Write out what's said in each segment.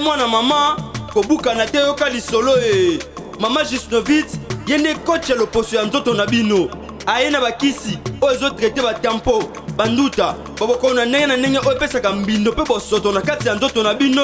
moi na maman kobuka na te yoka lisolo Mama Gisnovitz yene coach ya loposo ya nzoto na bino aye na bakisi oyo ezotraite batempo banduta babokona ndenge na ndenge oyo epesaka mbindo mpe bosoto na kati ya nzoto na bino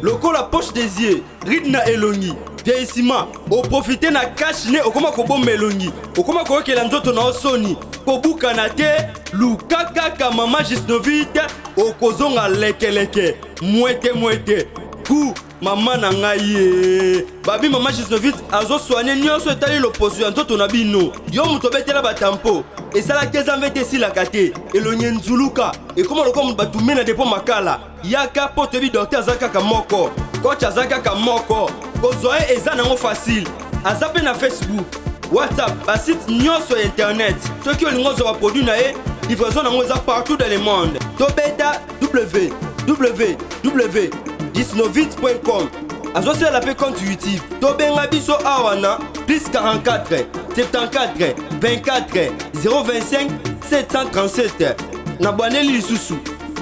lokola poche des yeux ride na elongi vieillissement oprofite na cash ne okoma kobomba elongi okoma koyokela nzoto na osoni kobuka na te luka kaka Mama Gisnovitz okozonga lekeleke mwete ku mama na ngai babi Mama Gisnovitz azoswane nyonso etali loposo ya nzoto na bino yo moto obetela batampo esalaki ezambe te esilaka te elongi nzuluka ekoma lokola moto batume na depo makala yaka mpo toyebi dokter aza kaka moko coach aza kaka moko kozwa ye eza nango facile aza mpe na Facebook WhatsApp basite nyonso ya internet soki olingi ozwa baproduit na ye livraison nango eza partout dans le monde tobeta www.gisnovitz.com azosala mpe compte YouTube tobenga biso awa na plus 44 74 24 025 737 na bwaneli lisusu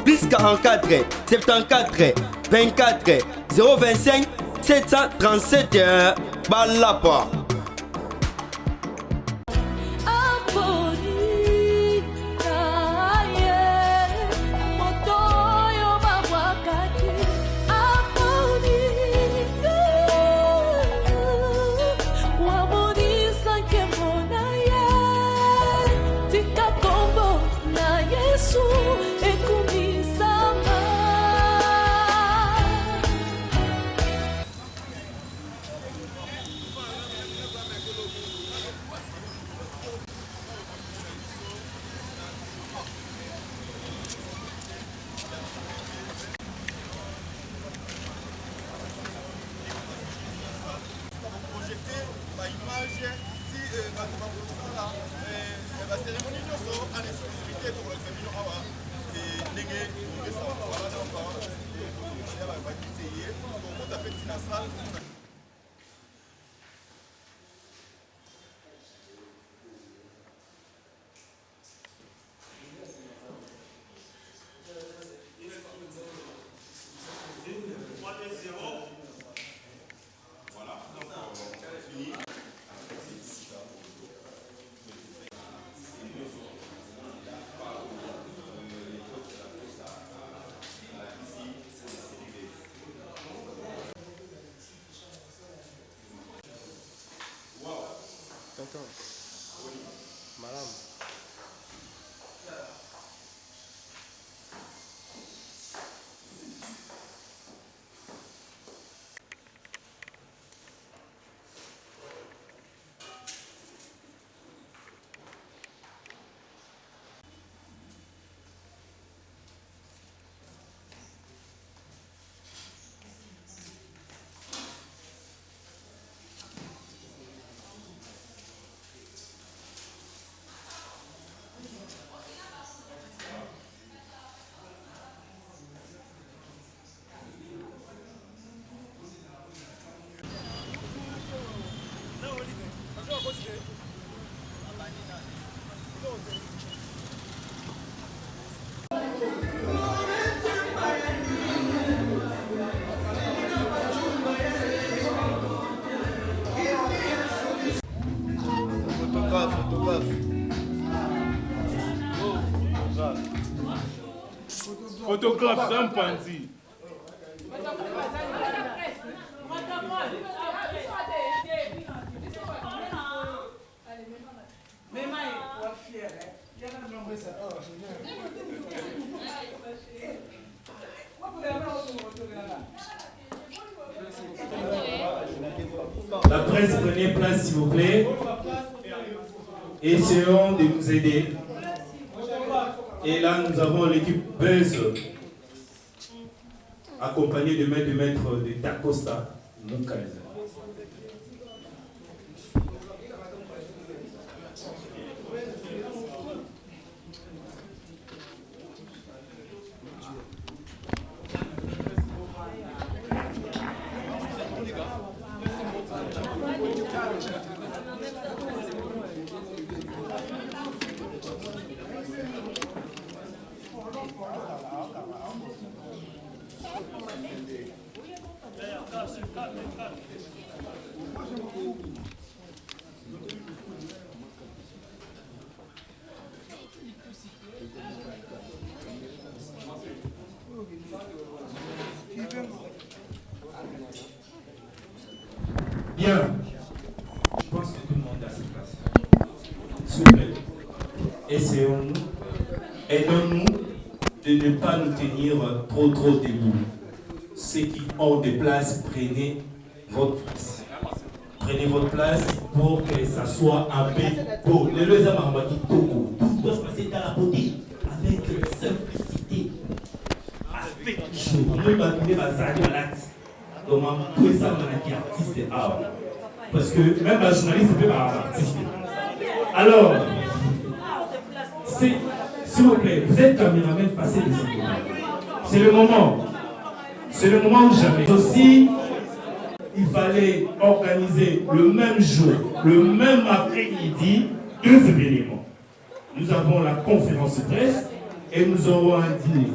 plus 44 74 24 025 737 balapa. Madame. Photographe, c'est un panzi. La presse, prenez place s'il vous plaît. Essayons de nous aider. Et là, nous avons l'équipe Buzz, accompagnée de maître de Dacosta Mukaza. s'il vous plaît, essayons-nous, aidons-nous de ne pas nous tenir trop debout. Ceux qui ont des places, prenez votre place. Prenez votre place pour que ça soit un peu beau. Le Leza Mahamaki Toko, tout doit se passer dans la beauté, avec simplicité. Aspect toujours. Nous, nous, donc, on peut ça dans artiste et art. Parce que même la journaliste peut pas être artiste. Alors, s'il vous plaît, vous êtes caméraman, passez les secondes. C'est le moment. C'est le moment où jamais. Aussi, il fallait organiser le même jour, le même après-midi, 2 événements. Nous avons la conférence de presse et nous aurons un dîner.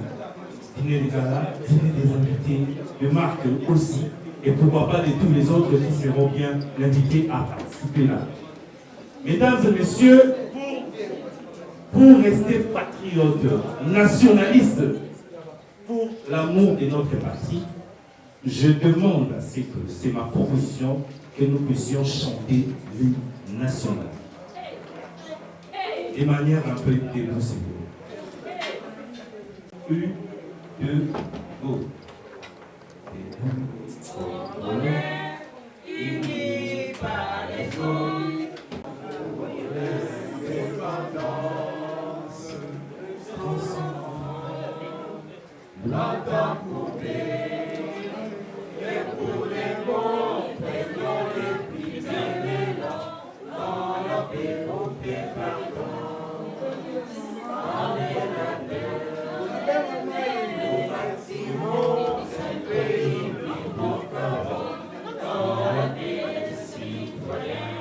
Dîner des gala, dîner des invités, de marque aussi. Et pourquoi pas de tous les autres qui seront bien invités à participer là. Mesdames et messieurs, pour rester patriotes, nationalistes, pour l'amour de notre parti, je demande à ce que c'est ma proposition que nous puissions chanter l'hymne national. De manière un peu déboussolée. 1, 2, go. Unis par les fous, longtemps coupé, et pour les bons, prévenons les plus élégants, dans leur bureau des pardons. Dans les labeurs, nous bâtirons un pays plus encore, dans la vie des citoyens.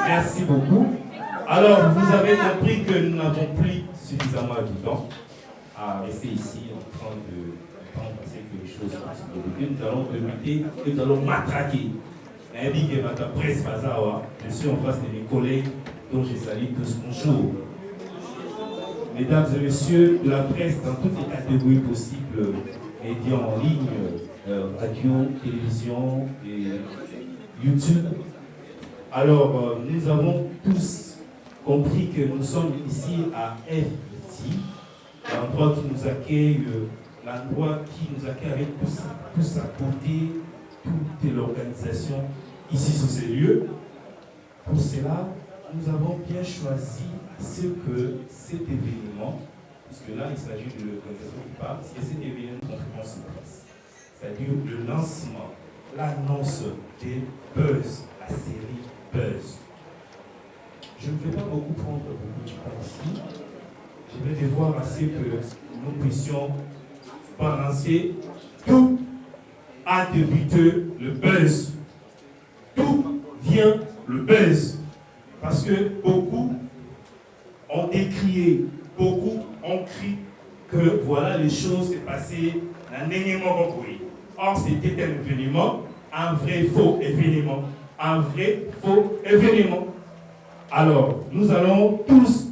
Merci beaucoup. Alors, vous avez compris que nous n'avons plus suffisamment de temps à rester ici en train de passer quelque chose. Nous allons débuter et nous allons matraquer. Je suis en face de mes collègues dont je salue tous. Bonjour. Mesdames et messieurs de la presse dans toutes les catégories possibles, médias en ligne, radio, télévision et YouTube. Alors, nous avons tous compris que nous sommes ici à FIT, l'endroit qui nous accueille, avec tout sa beauté, toute l'organisation ici sur ces lieux. Pour cela, nous avons bien choisi ce que cet événement, puisque là il s'agit de l'organisation qui parle, c'est cet événement de conférence de presse, c'est-à-dire le lancement, l'annonce des Buzz, la série Buzz. Je ne vais pas beaucoup prendre beaucoup de temps ici. Je vais devoir assez que nous puissions balancer tout a débuté le buzz. Tout vient le buzz. Parce que beaucoup ont décrié, beaucoup ont crié que voilà les choses s'est passées dans l'événement. Or c'était un événement, un vrai faux événement. Un vrai faux événement. Alors, nous allons tous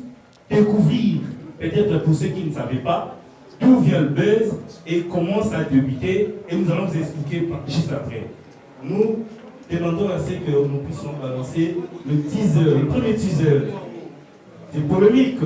découvrir, peut-être pour ceux qui ne savaient pas, d'où vient le buzz et comment ça a débuté, et nous allons vous expliquer juste après. Nous demandons à ce que nous puissions balancer le teaser, le premier teaser. C'est polémique.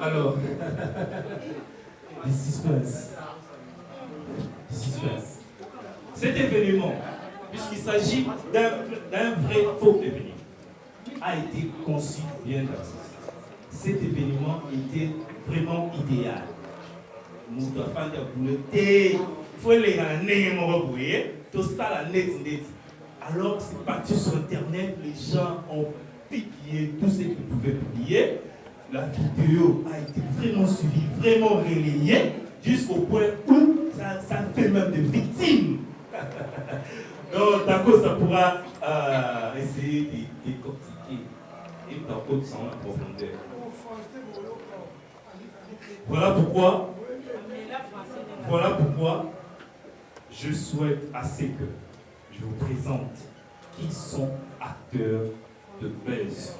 Alors, le suspense. Cet événement, puisqu'il s'agit d'un vrai faux événement, a été conçu bien d'avance. Cet événement était vraiment idéal. Nous devons faire des il faut les gagner, tout ça la net. Alors, c'est parti sur Internet, les gens ont publié tout ce qu'ils pouvaient publier. La vidéo a été vraiment suivie, vraiment relayée, jusqu'au point où ça fait même des victimes. Donc, d'accord, ça pourra essayer de décortiquer et d'accord sans la profondeur. Voilà pourquoi je souhaite assez que je vous présente qui sont acteurs de buzz.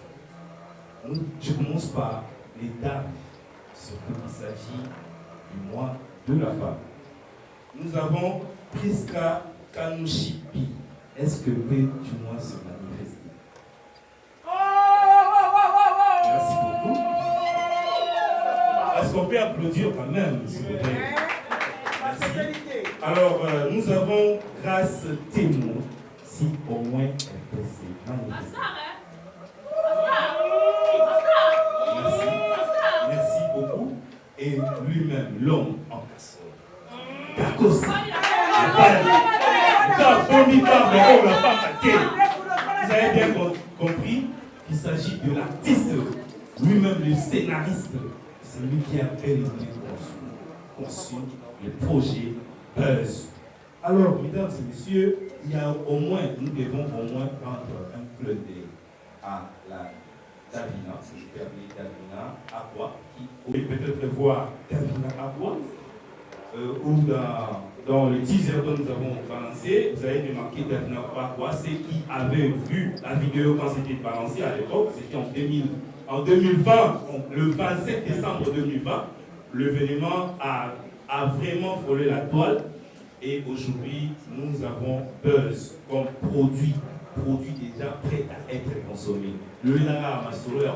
Je commence par les dames, surtout qu'il s'agit du mois de la femme. Nous avons Priska Kanouchipi. Est-ce que peut du moins se manifester? Merci beaucoup. Est-ce qu'on peut applaudir quand même, s'il vous plaît? Merci. Alors, nous avons Grâce Témo, si au moins elle peut se manifester. Merci beaucoup. Et lui-même, l'homme en personne. Dakos. Vous avez bien compris qu'il s'agit de l'artiste, lui-même le scénariste. C'est lui qui a fait conçu le projet Buzz. Alors, mesdames et messieurs, il y a au moins, nous devons au moins prendre un clin d'œil à la Davina, si je peux appeler Davina Aqua, qui pouvez peut-être voir Davina Aqua, ou dans le teaser que nous avons balancé, vous avez remarqué Davina Aqua, c'est qui avait vu la vidéo quand c'était balancé à l'époque, c'était en 2020, le 27 décembre 2020, l'événement a vraiment frôlé la toile, et aujourd'hui, nous avons Buzz comme produit déjà prêt à être consommé. Le nara masolo et au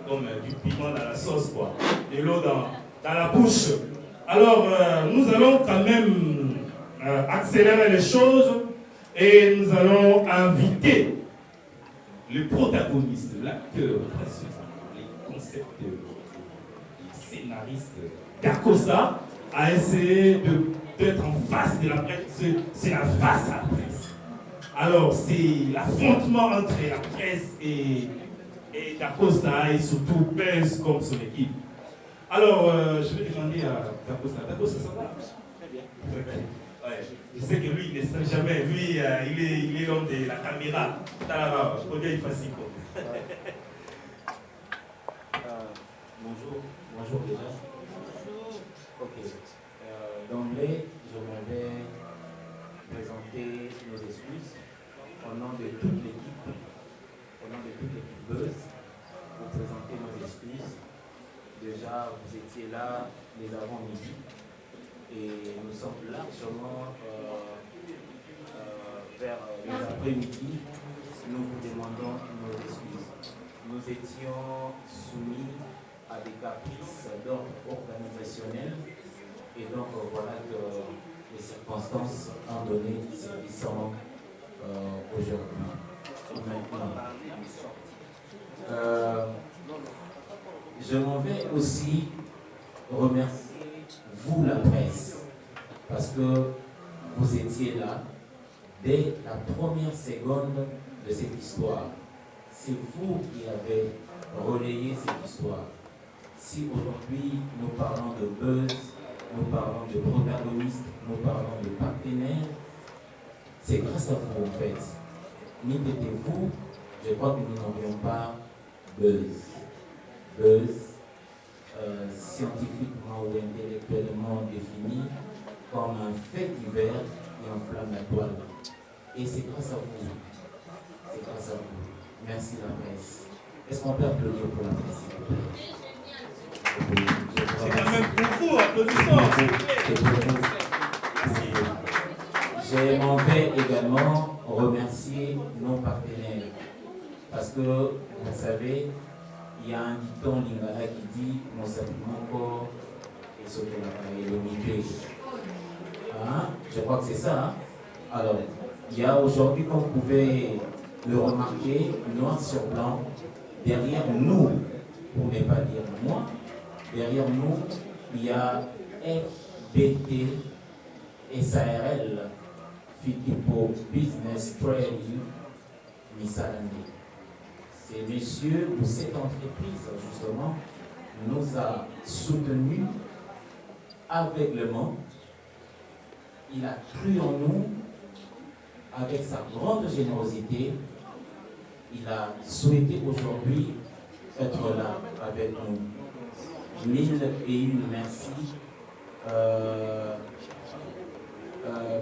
comme du piment dans la sauce, quoi. Et l'eau dans la bouche. Alors, nous allons quand même accélérer les choses et nous allons inviter le protagoniste, l'acteur principal, les concepteurs, les scénaristes d'Akosa à essayer d'être en face de la presse. C'est la face à la presse. Alors, c'est l'affrontement entre la presse et Dacosta et surtout Buzz comme son équipe. Alors, je vais demander à Dacosta. Dacosta, ça va? Très bien. Ouais. Je sais que lui, il ne sait jamais. Lui, il est l'homme de la caméra. Là-bas, il faut dire, il fait si quoi. Bonjour déjà. Ok. D'emblée, je vais présenter nos excuses au nom de toute l'équipe, Buzz, pour présenter nos excuses. Déjà, vous étiez là les avant-midi et nous sommes largement vers les après-midi. Nous vous demandons nos excuses. Nous étions soumis à des caprices d'ordre organisationnel et donc voilà que les circonstances ont donné ce qui sont aujourd'hui. Maintenant, je m'en vais aussi remercier vous la presse parce que vous étiez là dès la première seconde de cette histoire. C'est vous qui avez relayé cette histoire. Si aujourd'hui nous parlons de buzz, nous parlons de protagonistes, nous parlons de partenaires, c'est grâce à vous en fait. Ni vous, je crois que nous n'aurions pas buzz. Buzz, scientifiquement ou intellectuellement défini comme un fait divers qui enflamme la toile. Et c'est grâce à vous. C'est grâce à vous. Merci la presse. Est-ce qu'on peut applaudir pour la presse, s'il vous plaît? C'est quand même pour vous, applaudissons. Je m'en vais également remercier nos partenaires. Parce que, vous savez, il y a un dicton lingala qui dit « Mon sapimoko et ce qu'on a limité ». Je crois que c'est ça. Hein? Alors, il y a aujourd'hui, comme vous pouvez le remarquer, noir sur blanc, derrière nous, pour ne pas dire moi, derrière nous, il y a FBT SARL, Fitipo Business Trade Missalani. Ces messieurs de cette entreprise, justement, nous a soutenus aveuglement. Il a cru en nous avec sa grande générosité. Il a souhaité aujourd'hui être là avec nous. 1001 merci.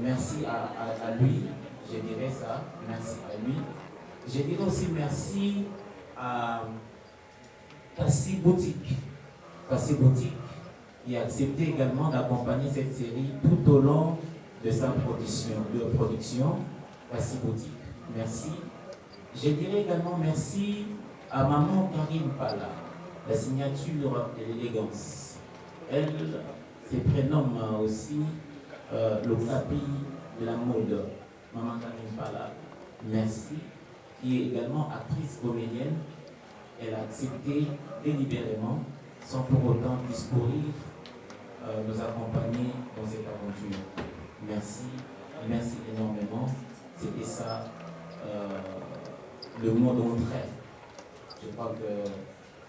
Merci à lui, je dirais ça. Merci à lui. Je dirais aussi merci à Cassie Boutique. Cassie Boutique qui a accepté également d'accompagner cette série tout au long de sa production. Cassie Boutique, merci. Je dirais également merci à maman Karine Pala, la signature de l'élégance. Elle se prénomme aussi le tapis de la mode. Maman Karine Pala, merci. Qui est également actrice comédienne. Elle a accepté délibérément, sans pour autant discourir, nous accompagner dans cette aventure. Merci, merci énormément. C'était ça, le mot d'entrée. Je crois que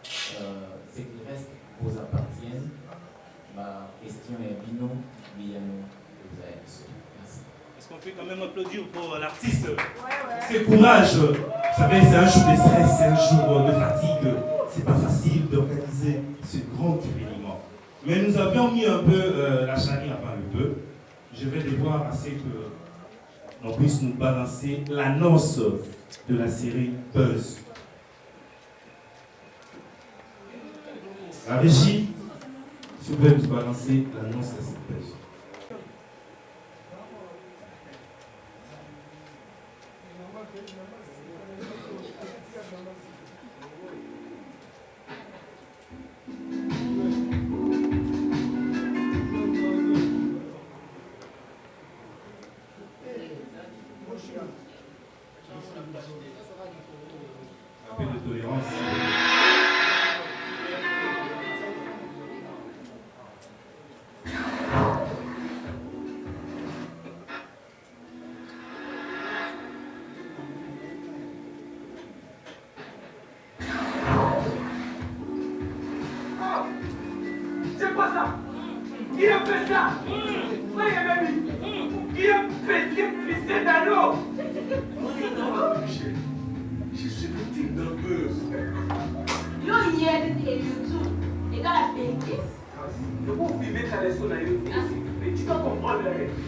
ce qui reste vous appartiennent. Ma question est Bino, Biano, merci. Est-ce qu'on peut quand même applaudir pour l'artiste? C'est courage. Vous savez, c'est un jour de stress, c'est un jour de fatigue. C'est pas facile d'organiser ce grand événement. Mais nous avions mis un peu la charnière avant le peu. Je vais devoir assez que l'on puisse nous balancer l'annonce de la série Buzz. La régie, si vous pouvez nous balancer l'annonce de cette Buzz. Un peu de tolérance. C'est pas ça. Il a fait ça. Voyez, baby.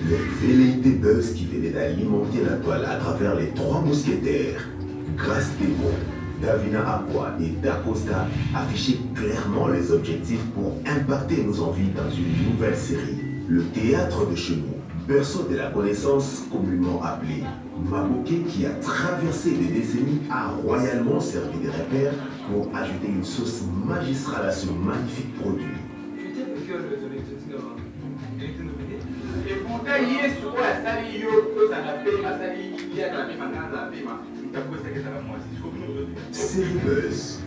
Les velléités buzz qui venaient d'alimenter la toile à travers les trois mousquetaires, Grace Thébault, Davina Aqua et Dacosta affichaient clairement les objectifs pour impacter nos envies dans une nouvelle série. Le théâtre de Chenou, berceau de la connaissance communément appelé Maboké, qui a traversé des décennies, a royalement servi de repère pour ajouter une sauce magistrale à ce magnifique produit. Et pourtant, il est sur la salle, il y a la paix, la salle, il y a la paix, la paix, Série Buzz.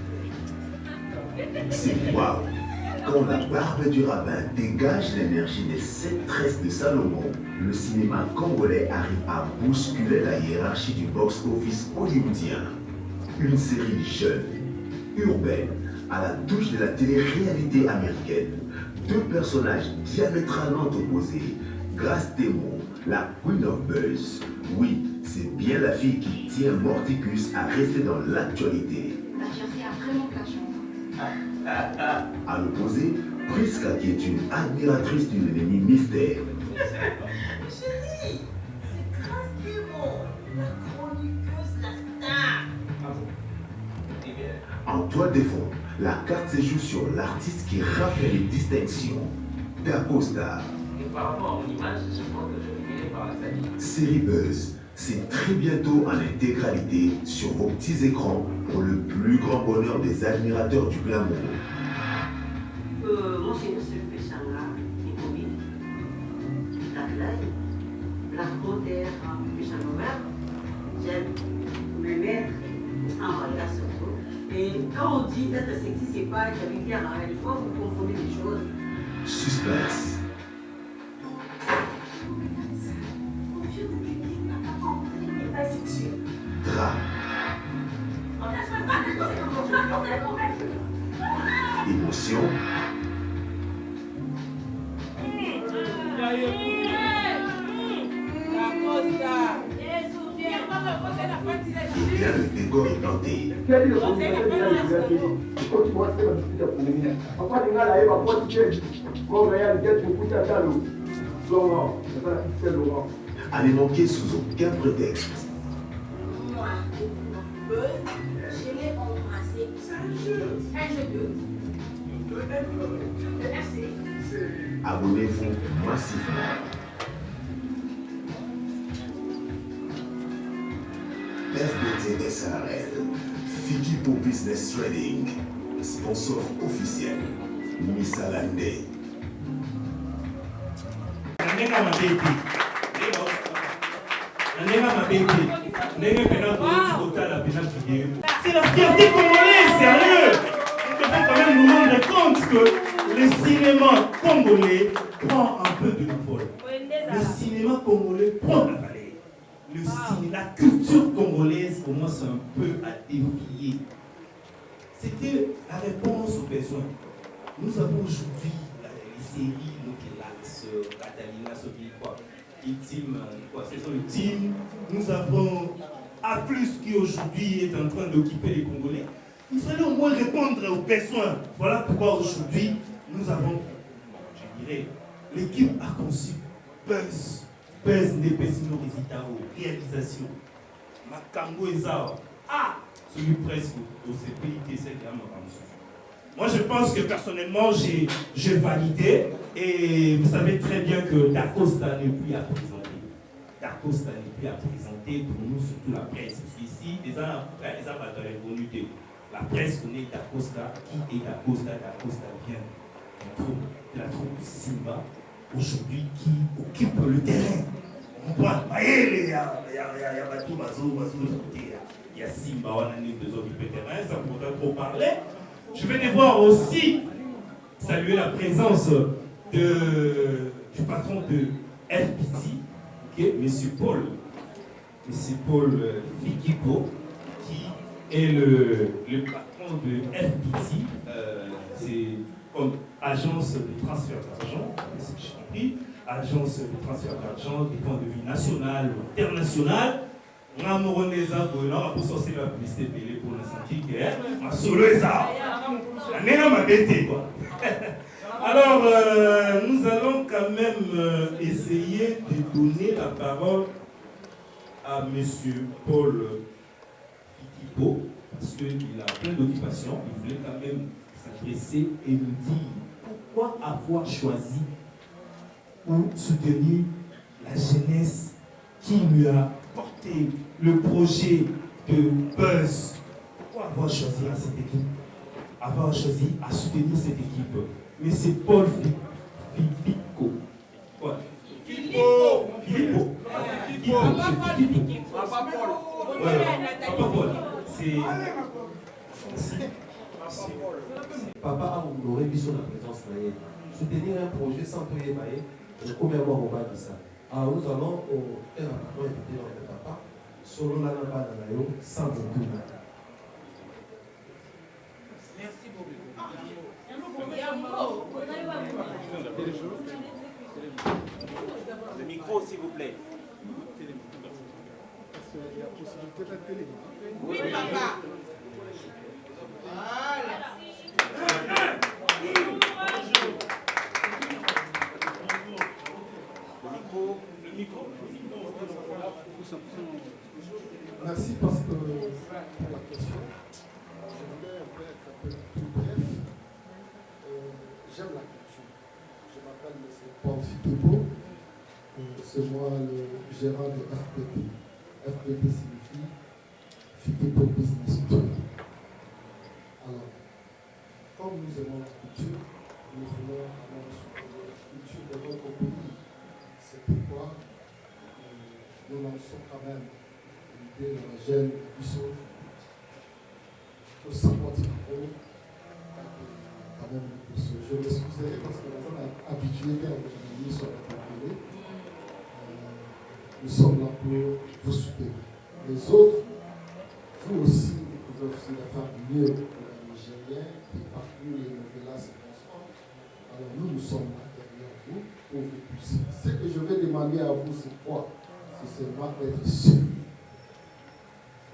C'est waouh! Quand la barbe du rabbin dégage l'énergie des 7 tresses de Salomon, le cinéma congolais arrive à bousculer la hiérarchie du box-office hollywoodien. Une série jeune, urbaine, à la touche de la télé-réalité américaine. Deux personnages diamétralement opposés. Grace Thébault, la Queen of Buzz. Oui, c'est bien la fille qui tient Morticus à rester dans l'actualité. La fierté a vraiment plein de chance. À l'opposé, Priska, qui est une admiratrice d'une ennemie mystère. Chérie, c'est Grace Thébault, la chroniqueuse, la star. En toile de fond, la carte se joue sur l'artiste qui rafle les distinctions. Dacosta. Et par rapport à mon image, je pense que je vais par la salle. Série Buzz, c'est très bientôt en intégralité sur vos petits écrans pour le plus grand bonheur des admirateurs du glamour. Moi, c'est M. Pechanga, Nikobi, la Claye, la Grotter, Pechanga. J'aime me mettre en relation. Et quand on dit d'être sexy, c'est pas être avec l'air, il faut vous confondre les choses. Suspense. Drame. Émotion. Et bien le décor est planté. À ne manquer sous aucun prétexte. Moi, je l'ai embrassé. C'est un jeu de merci. Abonnez-vous massivement. FBT SARL, Fikipo Business Trading, sponsor officiel, Missa Landé. C'est la fierté congolaise, sérieux. Nous devons quand même nous rendre compte que le cinéma congolais prend un peu de vol. Le cinéma congolais prend la vallée. La culture congolaise commence un peu à dévier. C'était la réponse aux besoins. Nous avons aujourd'hui les séries, Nokilax, Catalina, Sobiquois, Ultime, saison ultime. Nous avons A+, qui aujourd'hui est en train d'occuper les Congolais. Il fallait au moins répondre aux besoins. Voilà pourquoi aujourd'hui, nous avons, je dirais, l'équipe a conçu Buzz. Buzz Nepesino Rizitao, réalisation. Makambo Ezao. Ah, celui presque au CPIT, c'est vraiment. Moi, je pense que personnellement, j'ai validé. Et vous savez très bien que Dacosta n'est plus à présenter. Dacosta n'est plus à présenter pour nous, surtout la presse. Parce qu'ici, les gens revenus de la presse connaît Dacosta. Qui est Dacosta? Dacosta vient de la troupe Simba, aujourd'hui, qui occupe le terrain. On voit, il y a Simba, on a besoin du terrain, ça pourrait trop parler. Je vais devoir aussi saluer la présence du patron de FPT, qui est M. Paul Fikipo, qui est le patron de FPT, c'est comme agence de transfert d'argent, c'est ce que j'ai compris, agence de transfert d'argent du point de vue national ou international. Namoroneza Bolan, pour sortir la publicité belée pour la santé qui est ma solo et ça. La nena m'a bêté quoi. Alors, nous allons quand même essayer de donner la parole à M. Paul Fitipo, parce qu'il a plein d'occupations. Il voulait quand même s'adresser et nous dire pourquoi avoir choisi ou soutenir la jeunesse qui lui a porté le projet de Buzz. Pourquoi avoir choisi cette équipe? Avoir choisi à soutenir cette équipe. Mais c'est Paul Filipo. Filippo. Papa Paul. C'est. Papa a honoré biso la présence na ye. Soutenir un projet sans payer baye, combien mois on va dire ça. Alors nous allons faire un rapport invité dans le papa, solo la namba na yo, sans aucun. Merci beaucoup. Le micro, s'il vous plaît. Oui, papa. Le micro. Merci parce que pour la question, je voulais être un peu plus bref. J'aime la culture. Je m'appelle M. Paul Fitipo. C'est moi le gérant de FPT. FPT signifie Fitipo Business Tour. Alors, comme nous aimons la culture, nous voulons avoir la culture de notre pays. C'est pourquoi nous lançons quand même l'idée de la jeune Bissot pour 50 euros. Quand même, je m'excuserai parce que nous sommes habitués à l'économie sur la télé. Nous sommes là pour vous soutenir. Les autres, vous aussi, vous pouvez aussi faire mieux que les Nigériens qui parcourent les novellas et consorts. Alors nous sommes là derrière vous pour vous pousser. Ce que je vais demander à vous, c'est quoi? C'est seulement être sûr.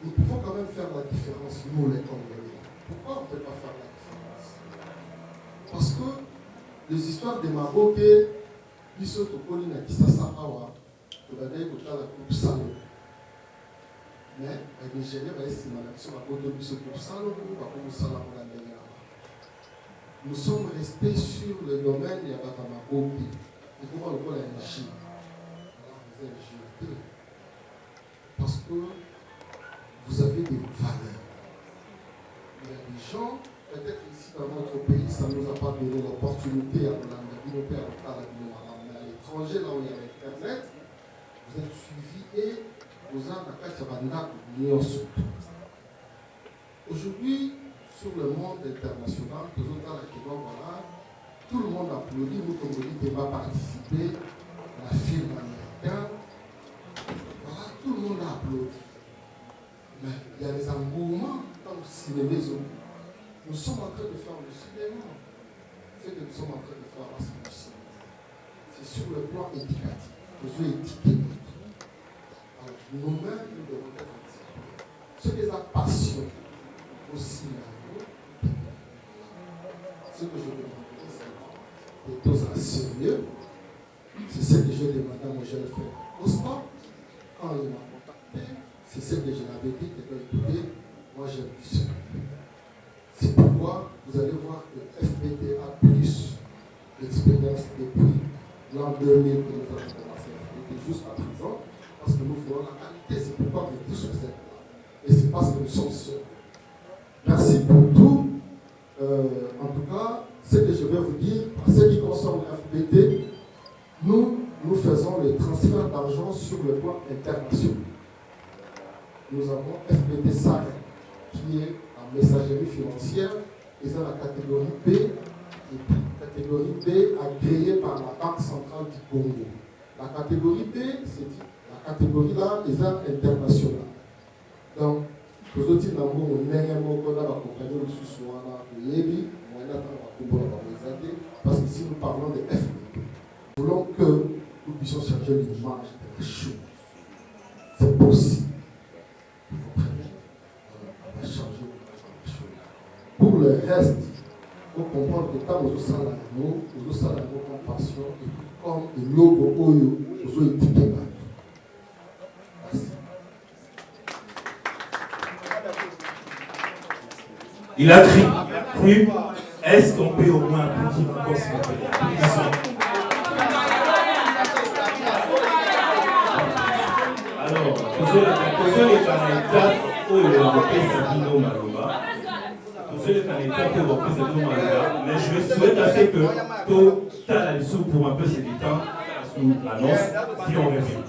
Nous pouvons quand même faire la différence, nous les Congolais. Pourquoi on ne peut pas faire la différence? Parce que les histoires de Maboke, ils sont au Colina Kisasa Awa, au Badaï Kota la Coupe Salon. Mais les Nigériens vont estimer l'action à côté de ce Coupe Salon, nous sommes restés sur le domaine de Yabakamaboke. Et comment le col a agi? Parce que vous avez des valeurs. Il y a des gens, peut-être ici dans notre pays, ça ne nous a pas donné l'opportunité à mais à l'étranger, là où il y a Internet, vous êtes suivis et vous avez aujourd'hui, sur le monde international, tout le monde applaudit, nous comme vous dites, va participer à la film américain. Voilà, tout le monde a applaudi. Mais il y a des engouements dans le cinéma. Nous sommes en train de faire le cinéma. Ce que nous sommes en train de faire là, c'est le cinéma. C'est sur le plan éducatif. Nous devons éduquer. Alors, nous-mêmes, nous devons être éduqués. Ce qui est la passion aussi là. Ce que je demande, c'est des choses à sérieux. C'est ce que je demande à mon jeune frère. Au sport, quand il m'a contacté, c'est ce que je l'avais dit, écoutez, moi j'aime du seul. C'est pourquoi vous allez voir que FPT a plus d'expérience depuis l'an 2000 que nous avons commencé FPT jusqu'à présent, parce que nous voulons la qualité, c'est pourquoi nous tous vous êtes là. Et c'est parce que nous sommes seuls. Merci pour tout. En tout cas, ce que je vais vous dire, en ce qui concerne FPT, nous faisons les transferts d'argent sur le plan international. Nous avons FPT SAC, qui est en messagerie financière, et c'est la catégorie B, et puis catégorie B agréée par la Banque centrale du Congo. La catégorie B, c'est la catégorie là, les arts internationaux. Donc, vous avez dit que parce que si nous parlons de FPT, nous voulons que nous puissions changer l'image de la chose. C'est possible. Vous comprenez? On va changer l'image de la chose. Pour le reste, il faut comprendre sorte, tant aux salles comme passion, et comme le logo oyo, aux équipes. Il a cru, est-ce qu'on peut au moins appliquer encore ce qu'on peut alors, posez les candidates pour le Sabino Maloba. Posez les candidates pour le Sabino Maloba. Mais je souhaite assez que tout ça là-dessous pour un peu se détendre sous l'annonce, puis on revient.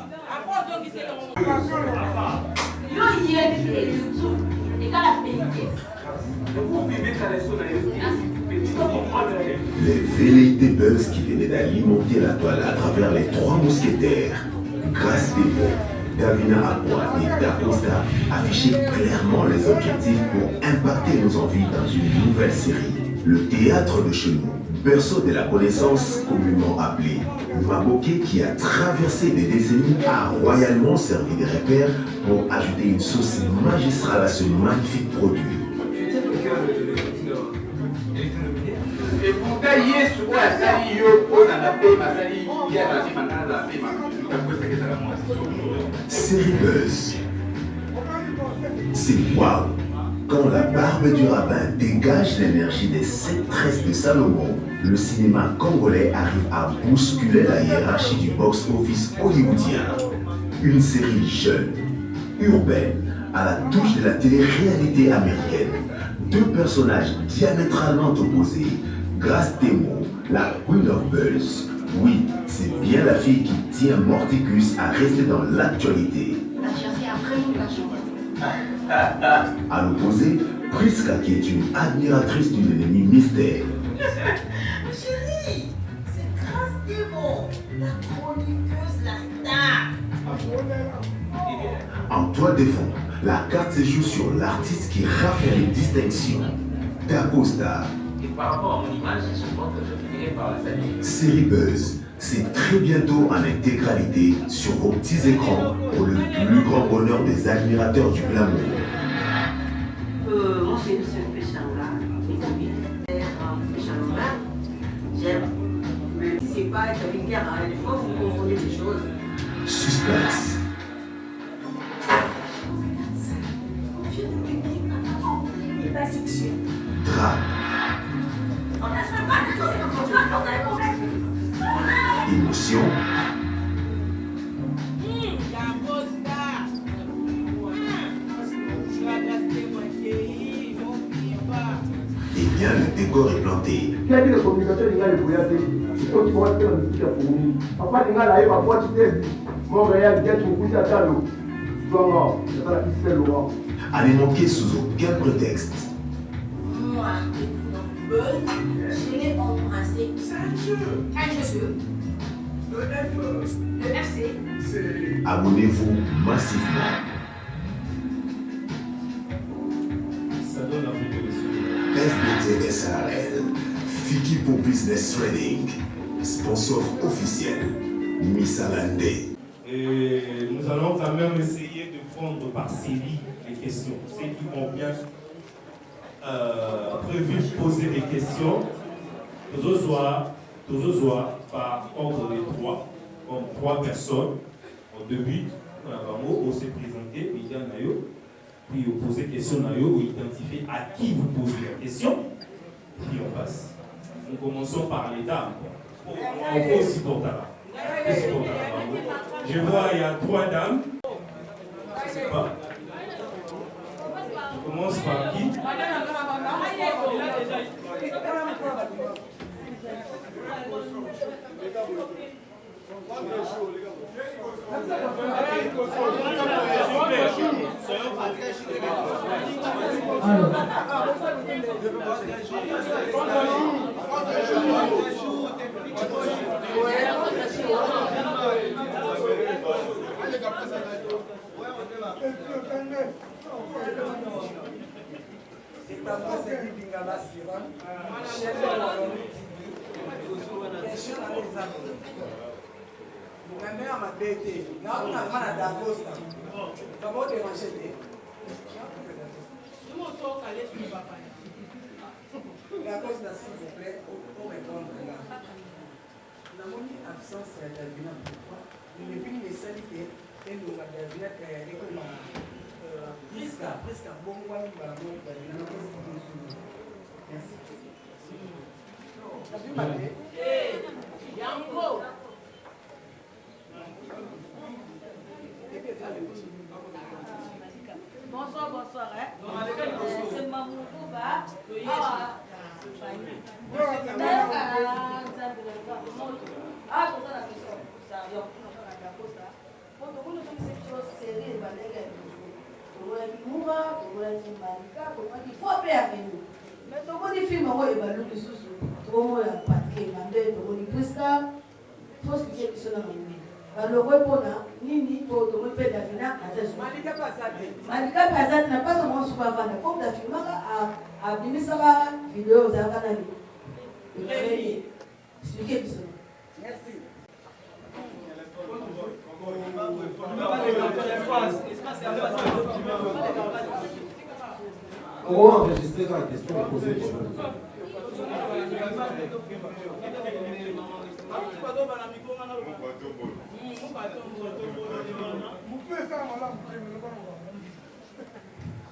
Les velléités buzz qui venaient d'alimenter la toile à travers les trois mousquetaires, Grâce Debo, Davina Akwa et Dacosta affichaient clairement les objectifs pour impacter nos envies dans une nouvelle série. Le théâtre de chez nous, berceau de la connaissance communément appelée Maboké, qui a traversé des décennies, a royalement servi de repère pour ajouter une sauce magistrale à ce magnifique produit. Et pourtant, Yesu a sali yo pour la paix, ma sali ya la paix, Série Buzz. C'est waouh! Quand la barbe du rabbin dégage l'énergie des 7 tresses de Salomon, le cinéma congolais arrive à bousculer la hiérarchie du box-office hollywoodien. Une série jeune, urbaine, à la touche de la télé-réalité américaine. Deux personnages diamétralement opposés. Grâce Demo, la Queen of Buzz. Oui, c'est bien la fille qui tient Morticus à rester dans l'actualité. La chercher après nous la chanson. À l'opposé, Priska qui est une admiratrice d'une ennemie mystère. Chérie, c'est Grâce Demo, la chroniqueuse, la star. En toile de fond, la carte se joue sur l'artiste qui rafle les distinctions. Dacosta. Et par rapport à mon image, je pense que je finirai par la saluer. Série Buzz, c'est très bientôt en intégralité sur vos petits écrans pour le plus grand bonheur des admirateurs du glamour. Moi, c'est une seule péchanla. Mes amis, péchanla, j'aime. Mais si c'est pas être vulgaire, des fois, vous confondez des choses. Suspense. Il n'est pas sexuel. Drame. On n'a pas de choses comme ça. Émotion. Eh bien, le décor est planté. Qui a dit la communication n'est pas le voyage? C'est toi qui vas faire la musique pour nous. Papa, tu as la voix, tu t'es dit. Montréal, tu as tout à l'eau. Tu vas voir, c'est pas la piste de l'eau. À ne manquer sous aucun prétexte. Moi, je l'ai embrassé. C'est un jeu. Un jeu. Le FC. Abonnez-vous massivement. Ça donne envie de le FBT SARL, Fiki pour Business Trading, sponsor officiel, Missalande. Et nous allons quand même essayer de prendre par série les questions. Ceux qui ont bien prévu de poser des questions, toujours par ordre de trois, comme 3 personnes. Au début, on s'est présenté, puis vous posez question, vous identifiez à qui vous posez la question, puis on passe. Nous commençons par les dames. On faut aussi porter là. Je vois, il y a 3 dames. Je sais pas. On commence par qui? La cause là, s'il vous plaît, pour répondre là. La monnaie absence de la vie, pourquoi? Il n'est plus nécessaire que nous avons la vie comme presque bon mois de la merci. Bonsoir, bonsoir. C'est Mamou Kouba. Nini pour te repaire d'Afina Malika Pazat n'a pas seulement super avant la pompe d'Afina a Bimisaba vidéo aux Avanani. Expliquez tout ça. Merci. On va enregistrer la question et poser des choses.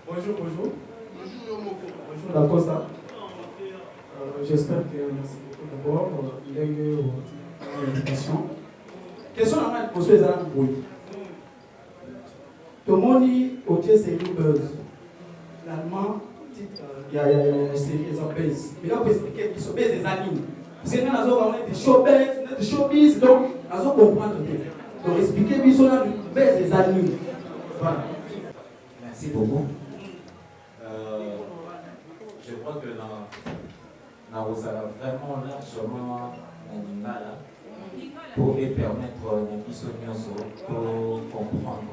Bonjour, bonjour. Bonjour, Dacosta. J'espère que merci beaucoup d'abord l'invitation. Question à moi, monsieur Zara Boui. Tout le monde dit, ok, c'est New Buzz. Finalement, il y a une série des buzz. Mais là, on peut expliquer qu'ils sont buzz des animes. Parce que nous avons des showbiz, des showbiz, donc nous allons comprendre. Donc, expliquer qu'ils sont là du buzz des animes. Voilà. Merci beaucoup. Je crois que nous avons vraiment largement l'animal pour les permettre de comprendre.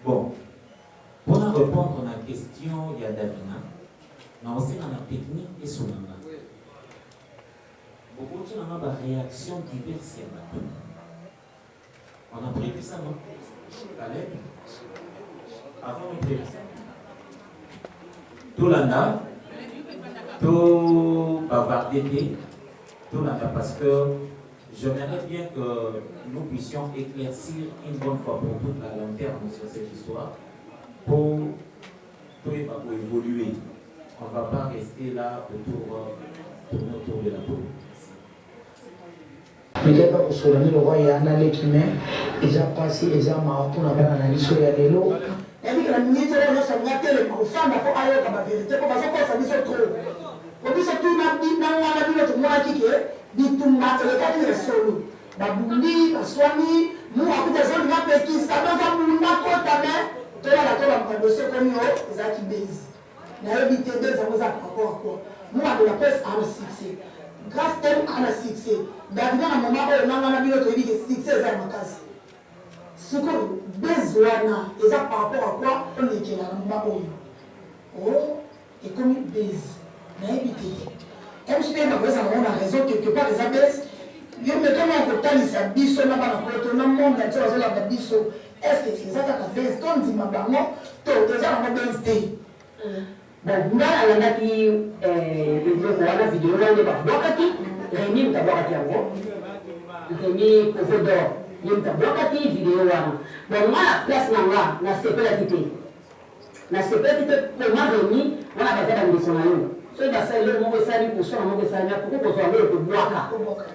Bon, pour répondre à la question, il y a Davina, mais aussi dans la technique et son nom. Beaucoup de gens ont des réactions diverses. On a prévu ça, non? Caleb, avant de prévu ça. Tout l'anda, tout bavarder, tout l'anda, parce que j'aimerais bien que nous puissions éclaircir une bonne fois pour toute la lanterne sur cette histoire, pour évoluer. On ne va pas rester là autour de la peau. Mileka kusolani lo ya na lekime eza pasi eza maapuna bana na liso ya lelo ebi kana minito na sanga tele ko fanda ko ayo ka ba verite ko bazo ko sa biso trop ko biso tu na ngana bino to mwa kike bitumba tele ka ti solo babundi baswani mu akuta zo na peki sa ba bunda ko tame to la to ba dossier ko nyo eza ki base na ebi tende za moza ko mu ado la presse a succès grâce à la succès, David a un moment où on a dit que succès est ma case. Ce qu'on a besoin, et ça par rapport à quoi on est là, oh, et comme une baise, n'a évité. Comme je dis, on a raison quelque part, les abeilles, il y a un côté qui s'habille, on a un monde qui est-ce que c'est ça que la baise, quand on dit ma maman, tout est ça, on a baise day. Bon, nous avons une vidéo là, on va Rémi Mtabwakati yango Rémi Kovodor ni Mtabwakati vidéo wana bon moi la place nanga na sepela kité pour moi Rémi wana bazaka ndisona yo so ba sa le mo sali ko so mo sali ko ko so ngo ko bwaka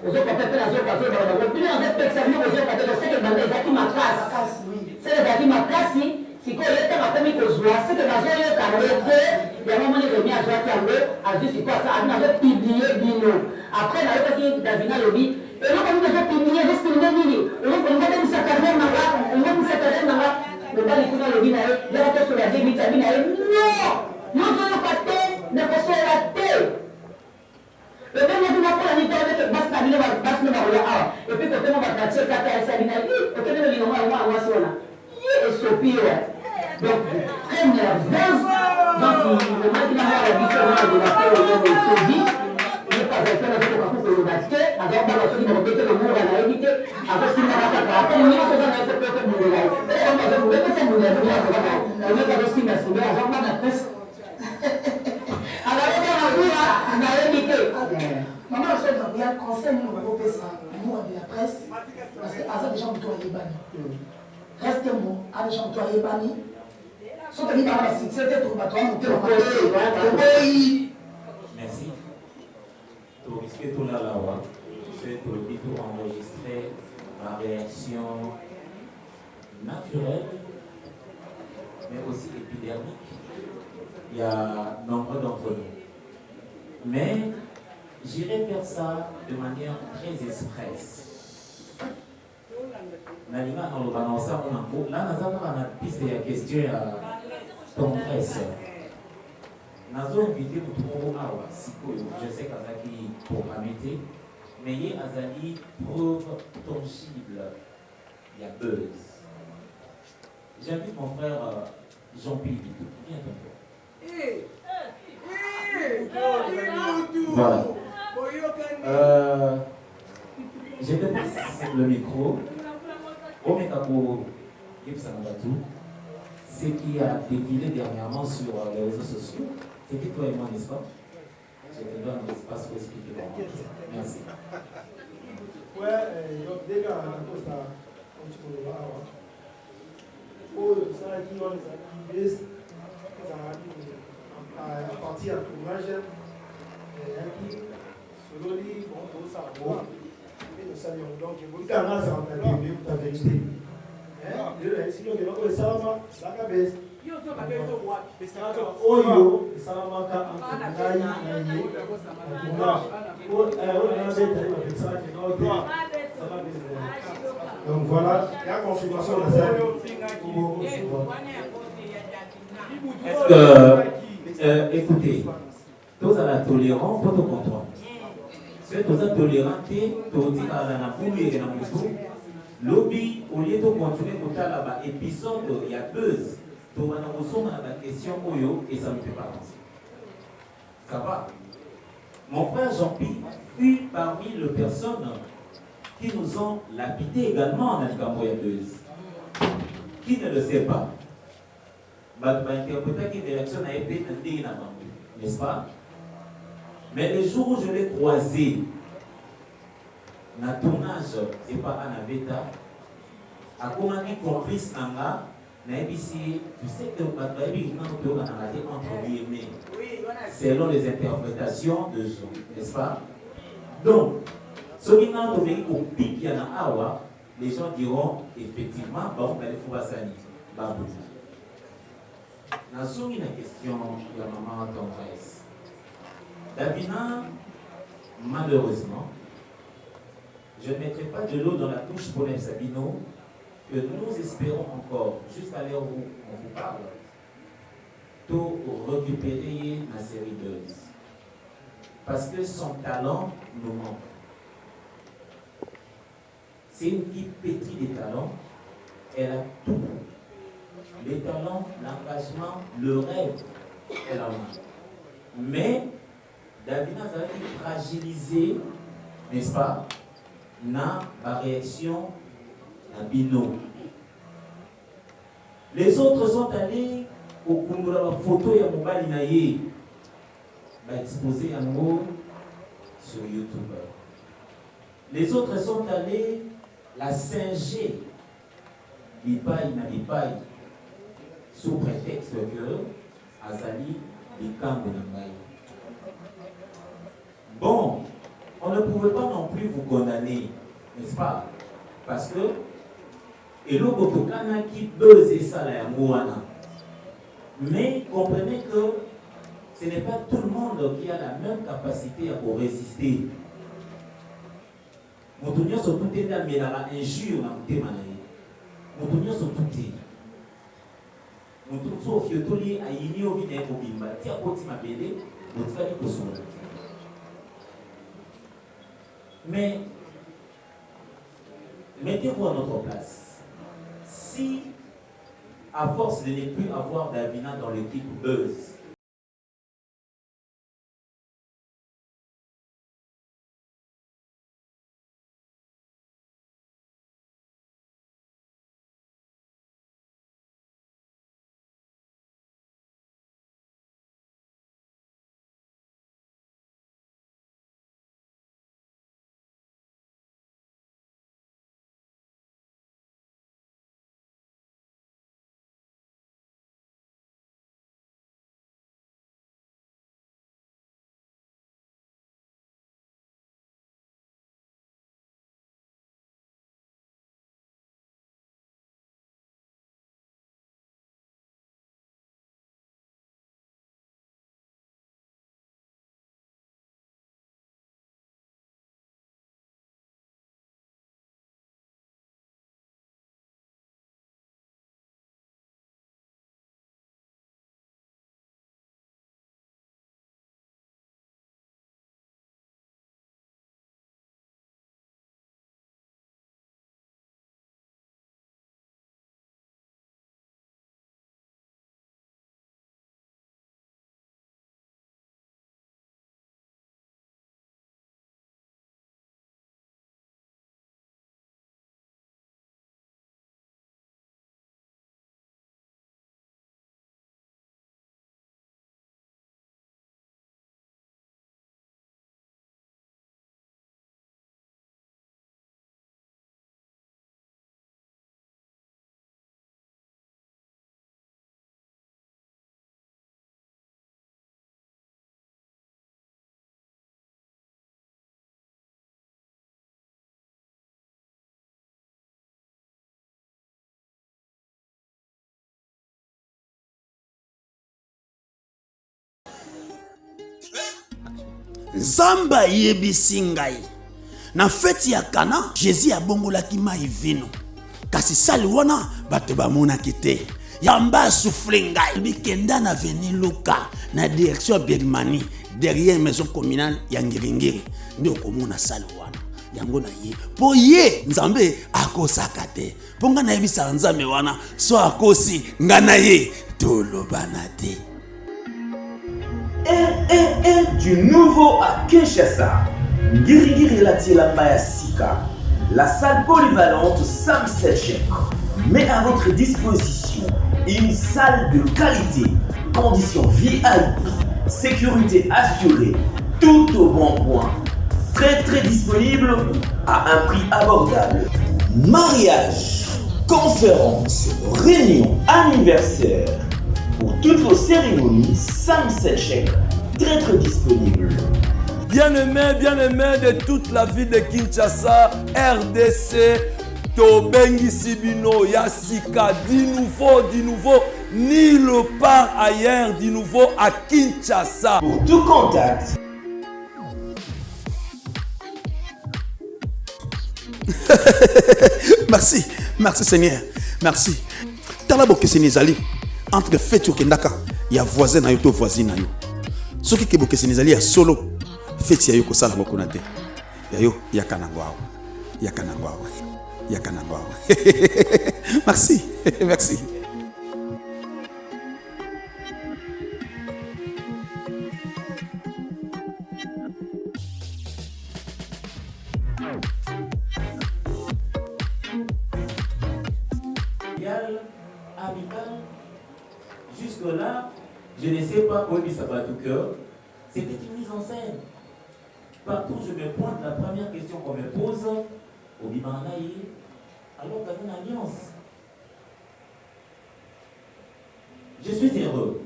ozo ko pepe na zo ka zo ba ko bien en fait ça nous ozo ka de c'est que bande zaki ma classe c'est zaki ma classe siko yete ma komi ko zwa c'est que bazo yo ka rete ya maman ni Rémi azwa yango azu siko ça a na publier bino. Après, la réponse d'Avina Lobby, et là, on nous a publié, je suis venu, on a mis sa carrière dans la, on a mis sa carrière dans la, le bas du Lobby, il y a la tête sur la vitamine, non, je n'ai pas de tête, ne pas sur la tête. Le même jour, on a fait la nuit avec basse cabine, basse nous va et puis quand on va partir, quand elle s'est bien, ok, on va moi, sur là. Et Sophie, donc, très nerveuse, donc, le mec qui m'a la différence de la paix au nom de Covid. Parce la presse, parce que Asa déjà moto à Yébani. Reste bon, a déjà moto à Yébani. Sont allés par la c'était pour battre monter le pays. Merci. Pour risquer tout là, c'est pour tout enregistrer ma réaction naturelle, mais aussi épidermique. Il y a nombre d'entre nous. Mais j'irai faire ça de manière très expresse. Nalima dans le balance, là, nous avons une piste de question à ton frère. Nous avons invité pour Awa, je sais qu'Azaki pour Amité, mais il y a Azali preuve tangible. Il y a buzz. J'invite mon frère Jean-Pierre. Viens ton Voilà. Je dépasse le micro. Omekako Gibsanabatou, ce qui a défilé dernièrement sur les réseaux sociaux, c'était toi et moi, n'est-ce pas? Je te donne l'espace pour expliquer. Merci. Ouais, donc déjà, on oh, ça a dit, on a dit, à partir de tournage, qui, selon lui, bon, tout ça, bon, et nous saluons. Donc, vous avez un ça, on a dit, la vérité. Sinon, il y a un salama, la cabesse. Oyo, salamaka, donc voilà, il y a confirmation de ça. Est-ce que, écoutez, tous à la tolérance, pour te contrôle. C'est tous à toléranter, tous à la napoule et la moussou. Lobby, au lieu de continuer pour faire là-bas, épisode, il y a buzz. Donc, on a la question Oyo et ça me fait pas penser. Ça va? Mon frère Jean-Pierre fut parmi les personnes qui nous ont lapidé également dans les Camboya buzz. Qui ne le sait pas? N'est-ce pas? Mais le jour où je l'ai croisé, dans le tournage, et pas à Naveta, à comment il complice Nanga, tu sais que entre guillemets, selon les interprétations de gens, n'est-ce pas? Donc, ce qui m'a donné au pic Awa, les gens diront effectivement, bon, mais il faut pas s'animer. Dans une question, il y a maman tendresse. Davina, malheureusement, je ne mettrai pas de l'eau dans la touche pour les Sabino, que nous espérons encore, jusqu'à l'heure où on vous parle, tout récupérer la série Buzz. Parce que son talent nous manque. C'est une fille petite des talents, elle a tout. Les talents, l'engagement, le rêve, elle en a. Mais, Davina a été fragilisée, n'est-ce pas, dans la réaction à Bino. Les autres sont allés au Kundura photo et à Mobali Naye, exposé en haut sur YouTube. Les autres sont allés la singer, Bipaï na Bipaï, sous prétexte que Azali Bikambo Nambaï. Bon, on ne pouvait pas non plus vous condamner, n'est-ce pas? Parce que, et l'autre Otokana qui buzz ça la Mouana. Mais comprenez que ce n'est pas tout le monde qui a la même capacité à résister. Moutounia sont tout est dans la injure dans le thème. Moutounia sont tout est. Moutounia sont fiotoli à yini au vide au bimba. Tia poti ma bébé, moutounia di kosola. Mais mettez-vous à notre place. Si, à force de ne plus avoir Davina dans l'équipe Buzz, Zamba yebisi ngai. Na feti ya Kana, Jésus abongolaki mai vino. Kasi sali wana bato bamonaki te. Yamba souffle ngai. Bikenda na veni Luka na direction Bergmani derrière maison communale ya Ngiringiri. Ndio komona sali wana. Yango na ye. Po ye Nzambe akosaka te. Po nga na yebisa Nzambe wana so akosi nga na ye tolobana te. Du nouveau à Kinshasa, Ngirigiri Latielamba Sika, la salle polyvalente Sam Setchek met à votre disposition une salle de qualité, conditions VIP, sécurité assurée, tout au bon point, très disponible à un prix abordable. Mariage, conférence, réunion, anniversaire, pour toutes vos cérémonies, Sam Setchek, très disponible. Bien-aimés de toute la ville de Kinshasa, RDC, Tobengi Sibino, Yassika, du nouveau, nulle part ailleurs, du nouveau à Kinshasa. Pour tout contact. Merci Seigneur, merci. Talaboke Sénézali, entre Fetu Kendaka, il y a voisin na yo to voisine na yo. Soki ke boke Sénézali ya solo, Feti ya yo ko sala mokonate. Ya yo ya kanangwao. Ya kanangwao. Ya kanangwao. Merci, merci. Amical, jusque-là, je ne sais pas quoi dit ça va tout cœur. C'était une mise en scène. Partout je me pointe, la première question qu'on me pose, au Bimanaï, alors qu'il y a une alliance. Je suis heureux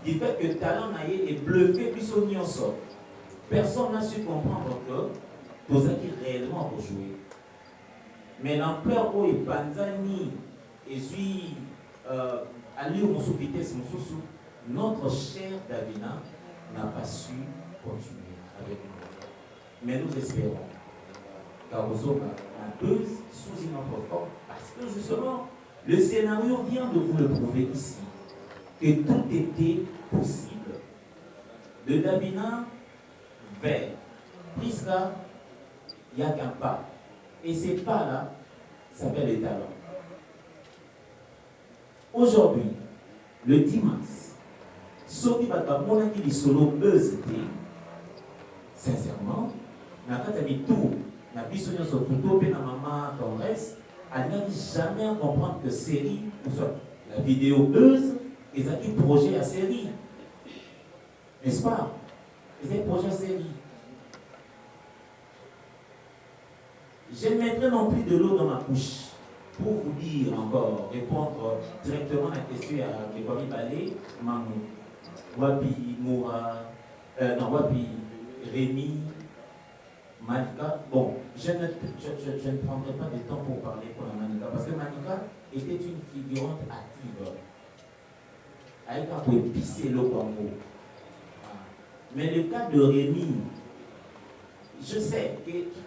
du fait que Talent Naïe est bluffé plus au Nyonso. Personne n'a su comprendre que Tozaki réellement pour jouer. Mais l'ampleur où est Banzani et puis à l'île où vitesse, notre chère Davina n'a pas su continuer avec nous. Mais nous espérons qu'Arozoma a deux sous une autre forme parce que justement, le scénario vient de vous le prouver ici, que tout était possible. De Davina vers Priska, il n'y a qu'un pas. Et ces pas-là s'appellent les talents. Aujourd'hui, le 10 mars, Soki Batamona qui dit solo buzz, sincèrement, n'a pas mis tout, n'a pas sur tout, na maman tendresse, elle n'a jamais à comprendre que série, ou soit la vidéo buzz, ils ont un projet à série. N'est-ce pas? Ils ont un projet à série. Je ne mettrai non plus de l'eau dans ma couche pour vous dire encore, répondre directement à la question à Kwame Balé, Mamou, Wapi Moura, non, Wapi Rémi, Manika. Bon, je ne prendrai pas de temps pour parler pour la Manika, parce que Manika était une figurante active. Elle a pu pisser l'eau Congo. Mais le cas de Rémi, je sais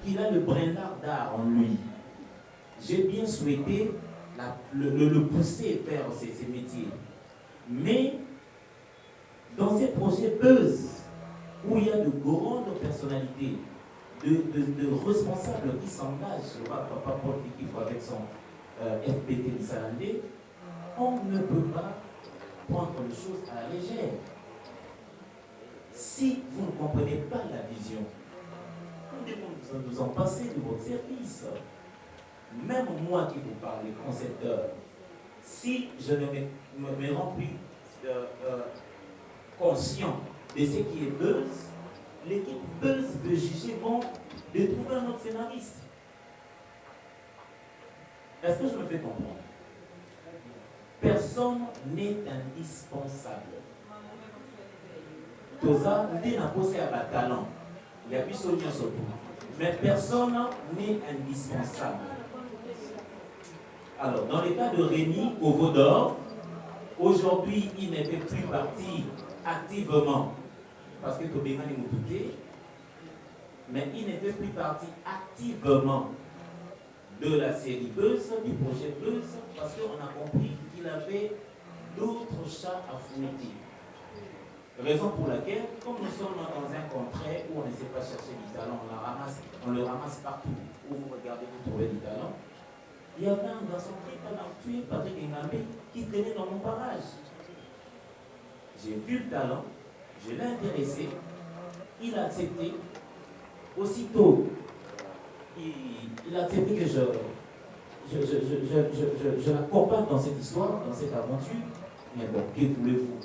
qu'il a le brin d'art en lui. J'ai bien souhaité le pousser vers ses métiers. Mais dans ces projets buzz, où il y a de grandes personnalités, de responsables qui s'engagent, je vois Papa Paul Fikif avec son FPT Salandé, on ne peut pas prendre les choses à la légère. Si vous ne comprenez pas la vision, nous en passer de votre service. Même moi qui vous parle, les concepteurs, si je ne me rends plus conscient de ce qui est buzz, l'équipe buzz de juger bon de trouver un autre scénariste. Est-ce que je me fais comprendre? Personne n'est indispensable. Toza, nous n'a posé à talent. Il y a plus de sur tout. Mais personne n'est indispensable. Alors, dans le cas de Rémi au Vaudor, aujourd'hui, il ne fait plus partie activement parce que Tobégan est moutouté, mais il ne fait plus partie activement de la série Buzz, du projet Buzz, parce qu'on a compris qu'il avait d'autres chats à fouetter. Raison pour laquelle, comme nous sommes dans un contrée où on ne sait pas chercher du talent, on le ramasse partout. Où vous regardez, vous trouvez du talent. Il y avait un garçon qui a tué Patrick Ngambé qui traînait dans mon barrage. J'ai vu le talent, je l'ai intéressé, il a accepté. Aussitôt, il a accepté que je l'accompagne dans cette histoire, dans cette aventure. Mais bon, que voulez-vous?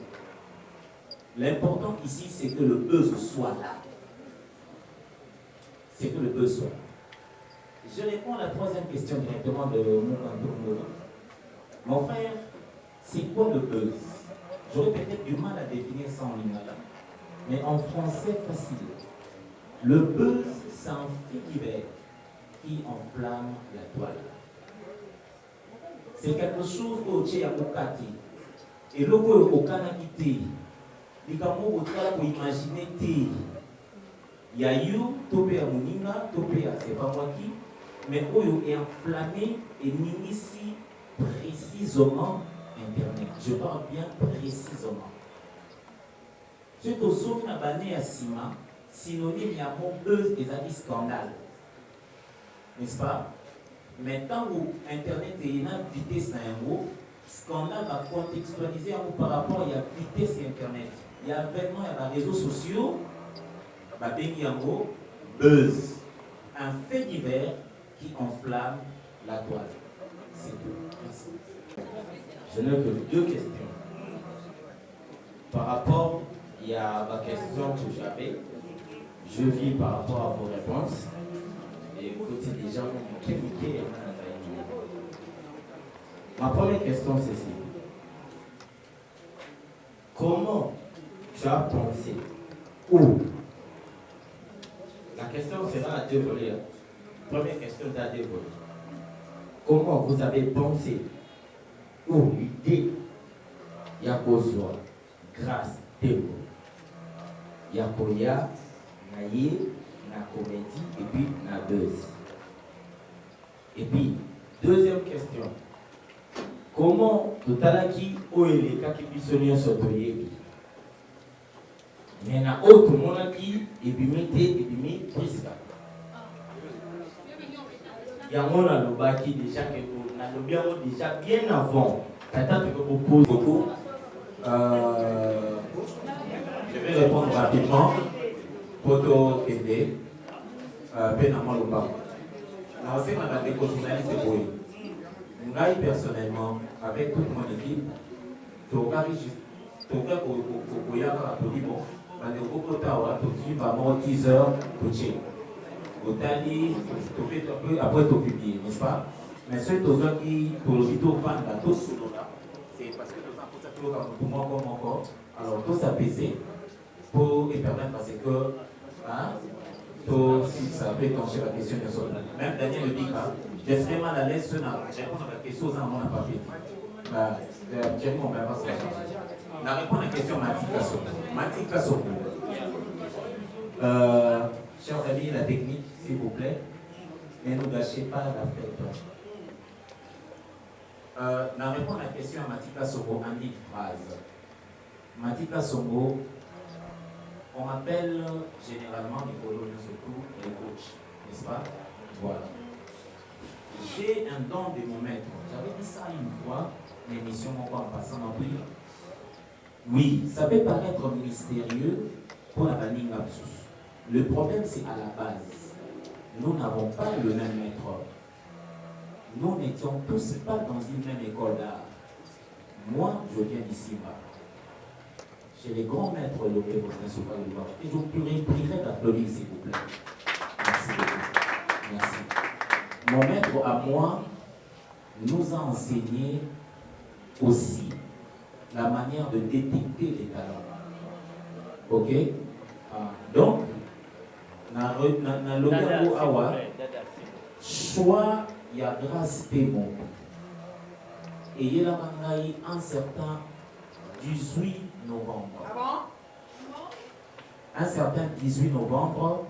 L'important ici, c'est que le buzz soit là. C'est que le buzz soit là. Je réponds à la troisième question directement de mon Mon frère, c'est quoi le buzz? J'aurais peut-être du mal à définir ça en lingala, mais en français facile. Le buzz, c'est un fait divers qui enflamme la toile. C'est quelque chose au tché à Mokati. Et le coup au Kanakité, les Kamo au Tala pour imaginer Té. Yayou, Topé à Moninga, Topé à Sepamwaki, mais Oyo est enflammé et n'initie précisément Internet. Je parle bien précisément. Ce que nous avons banné à Sima, synonyme, il y a mon buzz et des scandales. N'est-ce pas? Mais tant que Internet est une vitesse à un mot, scandale va contextualiser par rapport à la vitesse Internet. Il y a vraiment les réseaux sociaux, il y a un mot buzz. Un fait divers qui enflamme la toile. C'est tout. Merci. Je n'ai que deux questions. Par rapport, il y a ma question que j'avais. Je vis par rapport à vos réponses. Et écoutez, des gens qui ont critiqué. Ma première question, c'est ceci. Comment tu as pensé ou la question sera à deux volets. Première question, c'est à deux volets. Comment vous avez pensé ou l'idée il y a besoin grâce tempo il y a koya naïe na comédie et puis na buzz. Et puis deuxième question, comment totalaki oele kaki bisonio sotoyebi mais na autre monaki ebimité ebimi priska yango na lobaki déjà que na lobiango déjà bien avant tata tu peux poser beaucoup. Je vais répondre rapidement. Poto Kende, Penamon Loba. Dans ces madame des journalistes, moi personnellement, avec toute mon équipe, après tout publier, n'est-ce pas? Mais ceux qui c'est parce que nous avons tout le monde comme encore. Alors tout s'apaiser pour permettre parce que si ça peut pencher la question de son. Même Daniel le dit là, je serais mal à l'aise sur la réponse à la question sans mon papier. J'ai mon père parce que la réponse à la question Matika Soko. Chers amis, la technique, s'il vous plaît, ne nous gâchez pas la fête. La réponse à la question à Matika Soko en 10 phrases. Matika Soko, on m'appelle généralement Nicolo surtout les coachs, n'est-ce pas? Voilà. J'ai un don de mon maître. J'avais dit ça une fois, l'émission en passant en prix. Oui, ça peut paraître mystérieux pour la banning lapsus. Le problème, c'est à la base. Nous n'avons pas le même maître. Nous n'étions tous pas dans une même école d'art. Moi, je viens d'ici bas. Chez les grands maîtres locaux, et je vous prierai d'applaudir, s'il vous plaît. Merci beaucoup. Merci. Mon maître à moi nous a enseigné aussi la manière de détecter les talents. Ok? Donc, dans le awa, choix, il y a grâce paiement. Et il y a un certain 18 novembre. un certain 18 novembre,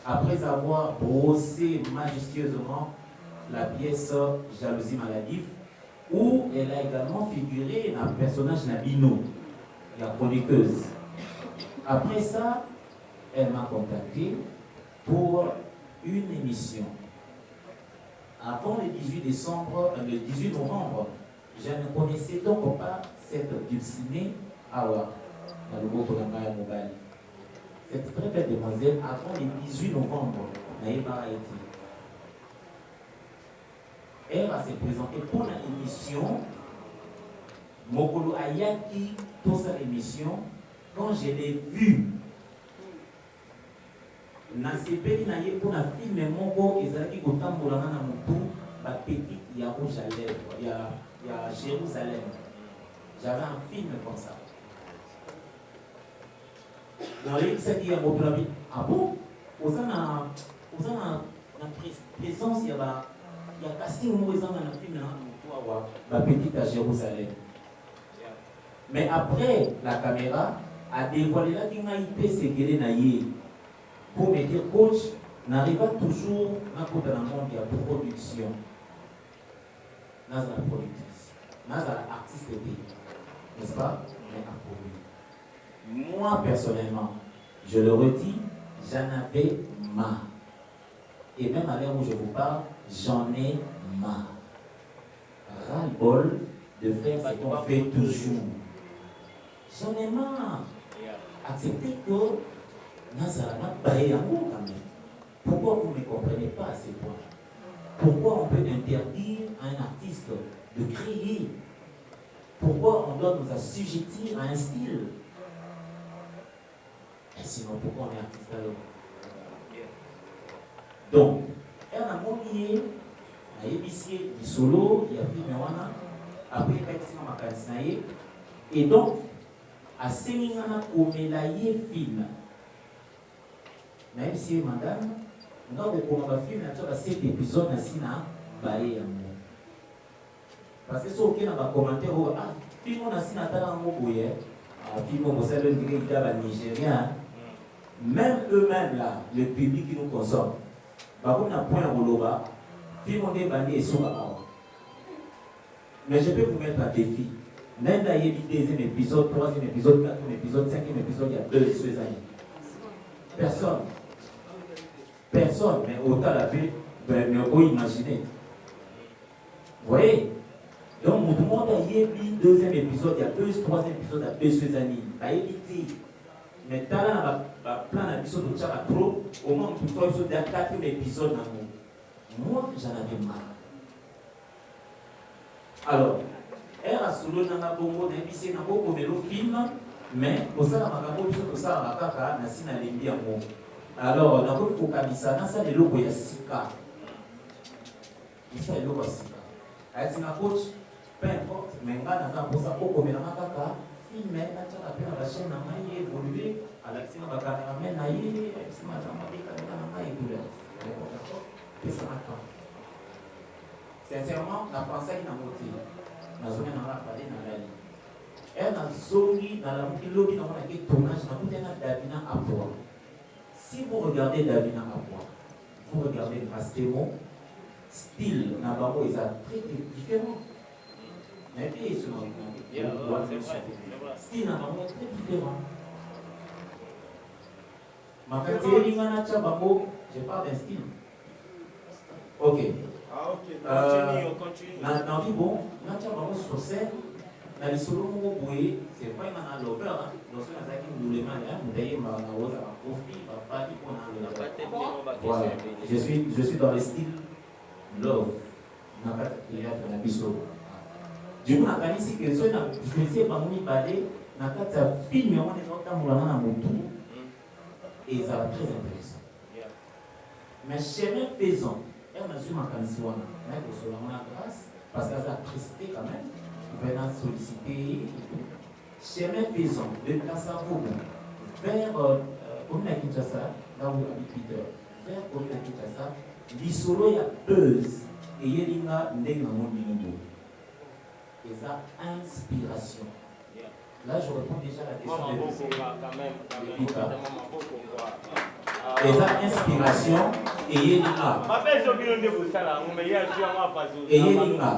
après avoir brossé majestueusement la pièce Jalousie maladive, où elle a également figuré un personnage Nabino, la chroniqueuse. Après ça, elle m'a contacté pour une émission. Avant le 18 novembre, je ne connaissais donc pas cette Dulcinée Awa, dans le groupe de Maya Mobile. Cette très belle demoiselle, avant le 18 novembre, n'a pas été. Elle va se présenter pour l'émission Mokolo Ayaki, pour cette émission. Quand je l'ai vue, na sepeli na ye pour na film moko ezalaki kotambolanga na motu bapetite ya rouge à lèvres ya Jérusalem. J'avais un film comme ça. Dans l'épisode ya motu la vie, ah bon, oza na présence ya casting moko ezanga na film na motu awa bapetite à Jérusalem. Mais après la caméra a dévoilé la kingaïpe sekele na ye. Pour me dire, coach, n'arrive pas toujours à côté de la monde de la production. Dans la productrice, dans l'artiste de pays, n'est-ce pas? Mais à produire. Moi, personnellement, je le redis, j'en avais marre. Et même à l'heure où je vous parle, j'en ai marre. Ras-le-bol de faire ce qu'on fait toujours. J'en ai marre. Acceptez que pourquoi vous ne comprenez pas à ce point? Pourquoi on peut interdire à un artiste de créer? Pourquoi on doit nous assujettir à un style? Et sinon, pourquoi on est artiste alors? Donc, elle a montré, elle a ébissé du solo, il y a filmé après il y a et donc, à Séningana, on a film. Même si madame, nous avons film, nous avons 7 épisodes dans Baye. Parce que si on a un commentaire, film on a film on Nigérien, même eux-mêmes là, le public qui nous consomme, comme on a point à Roloba, film on est banni et sur la. Mais je peux vous mettre un défi. Même là, il y a le deuxième épisode, troisième épisode, quatrième épisode, cinquième épisode, il y a 2 années. Personne, mais autant la vie, mais on peut imaginer. Vous voyez? Donc, tout le monde a eu le deuxième épisode, il y a 2, troisième épisode, il y a 2 années. Il y a évité. Mais tant là, il y a plein d'épisodes de Tchara trop, au moins, il y a 4 épisodes. Moi, j'en avais marre. Alors, elle a solo dans la bongo, dans l'épicé, dans le film, mais pour ça, on a alors, dans le Kokabisa, dans ça, les logos, il y a Sika. Il y a logos Sika. Il y a un coach, peu importe, mais il y a un pour ça, pour il y a un film, il y a la chaîne, il y a évolué, à l'accès, il y a un caméraman, il y a sincèrement, la pensée est dans le côté. La zone est dans la palais, dans la ligne. Elle a zongi dans la lobby, dans le tournage, dans le Davina à voir. Si vous regardez Davina à voir, vous regardez Mastémo, style, Nabamo, ils sont très différents. Mais puis, ils sont style, Nabamo, très différent. Ma fête, je parle d'un style. Ok. Ah, ok. Continue. Dans le bon, sur scène, dans les solos, c'est pas un lover. Voilà. Je suis dans le style love. Du coup, je sais que je sais pas où parler. Film, et ça va très intéressant. Mais chemin faisant, elle m'a su ma candidature. Elle a grâce parce qu'elle a presté quand même. Venant solliciter. Chemin faisant, de Kassavo vers Omina Kinshasa, là où habite Peter, vers Omina Kinshasa, l'isolo il y a buzz et il y a une monde et ça inspiration. Là, je réponds déjà à la question Maman de beaucoup, quand même. Maman beaucoup, quoi. Et ça, inspiration, et Yélinga. Et Yélinga.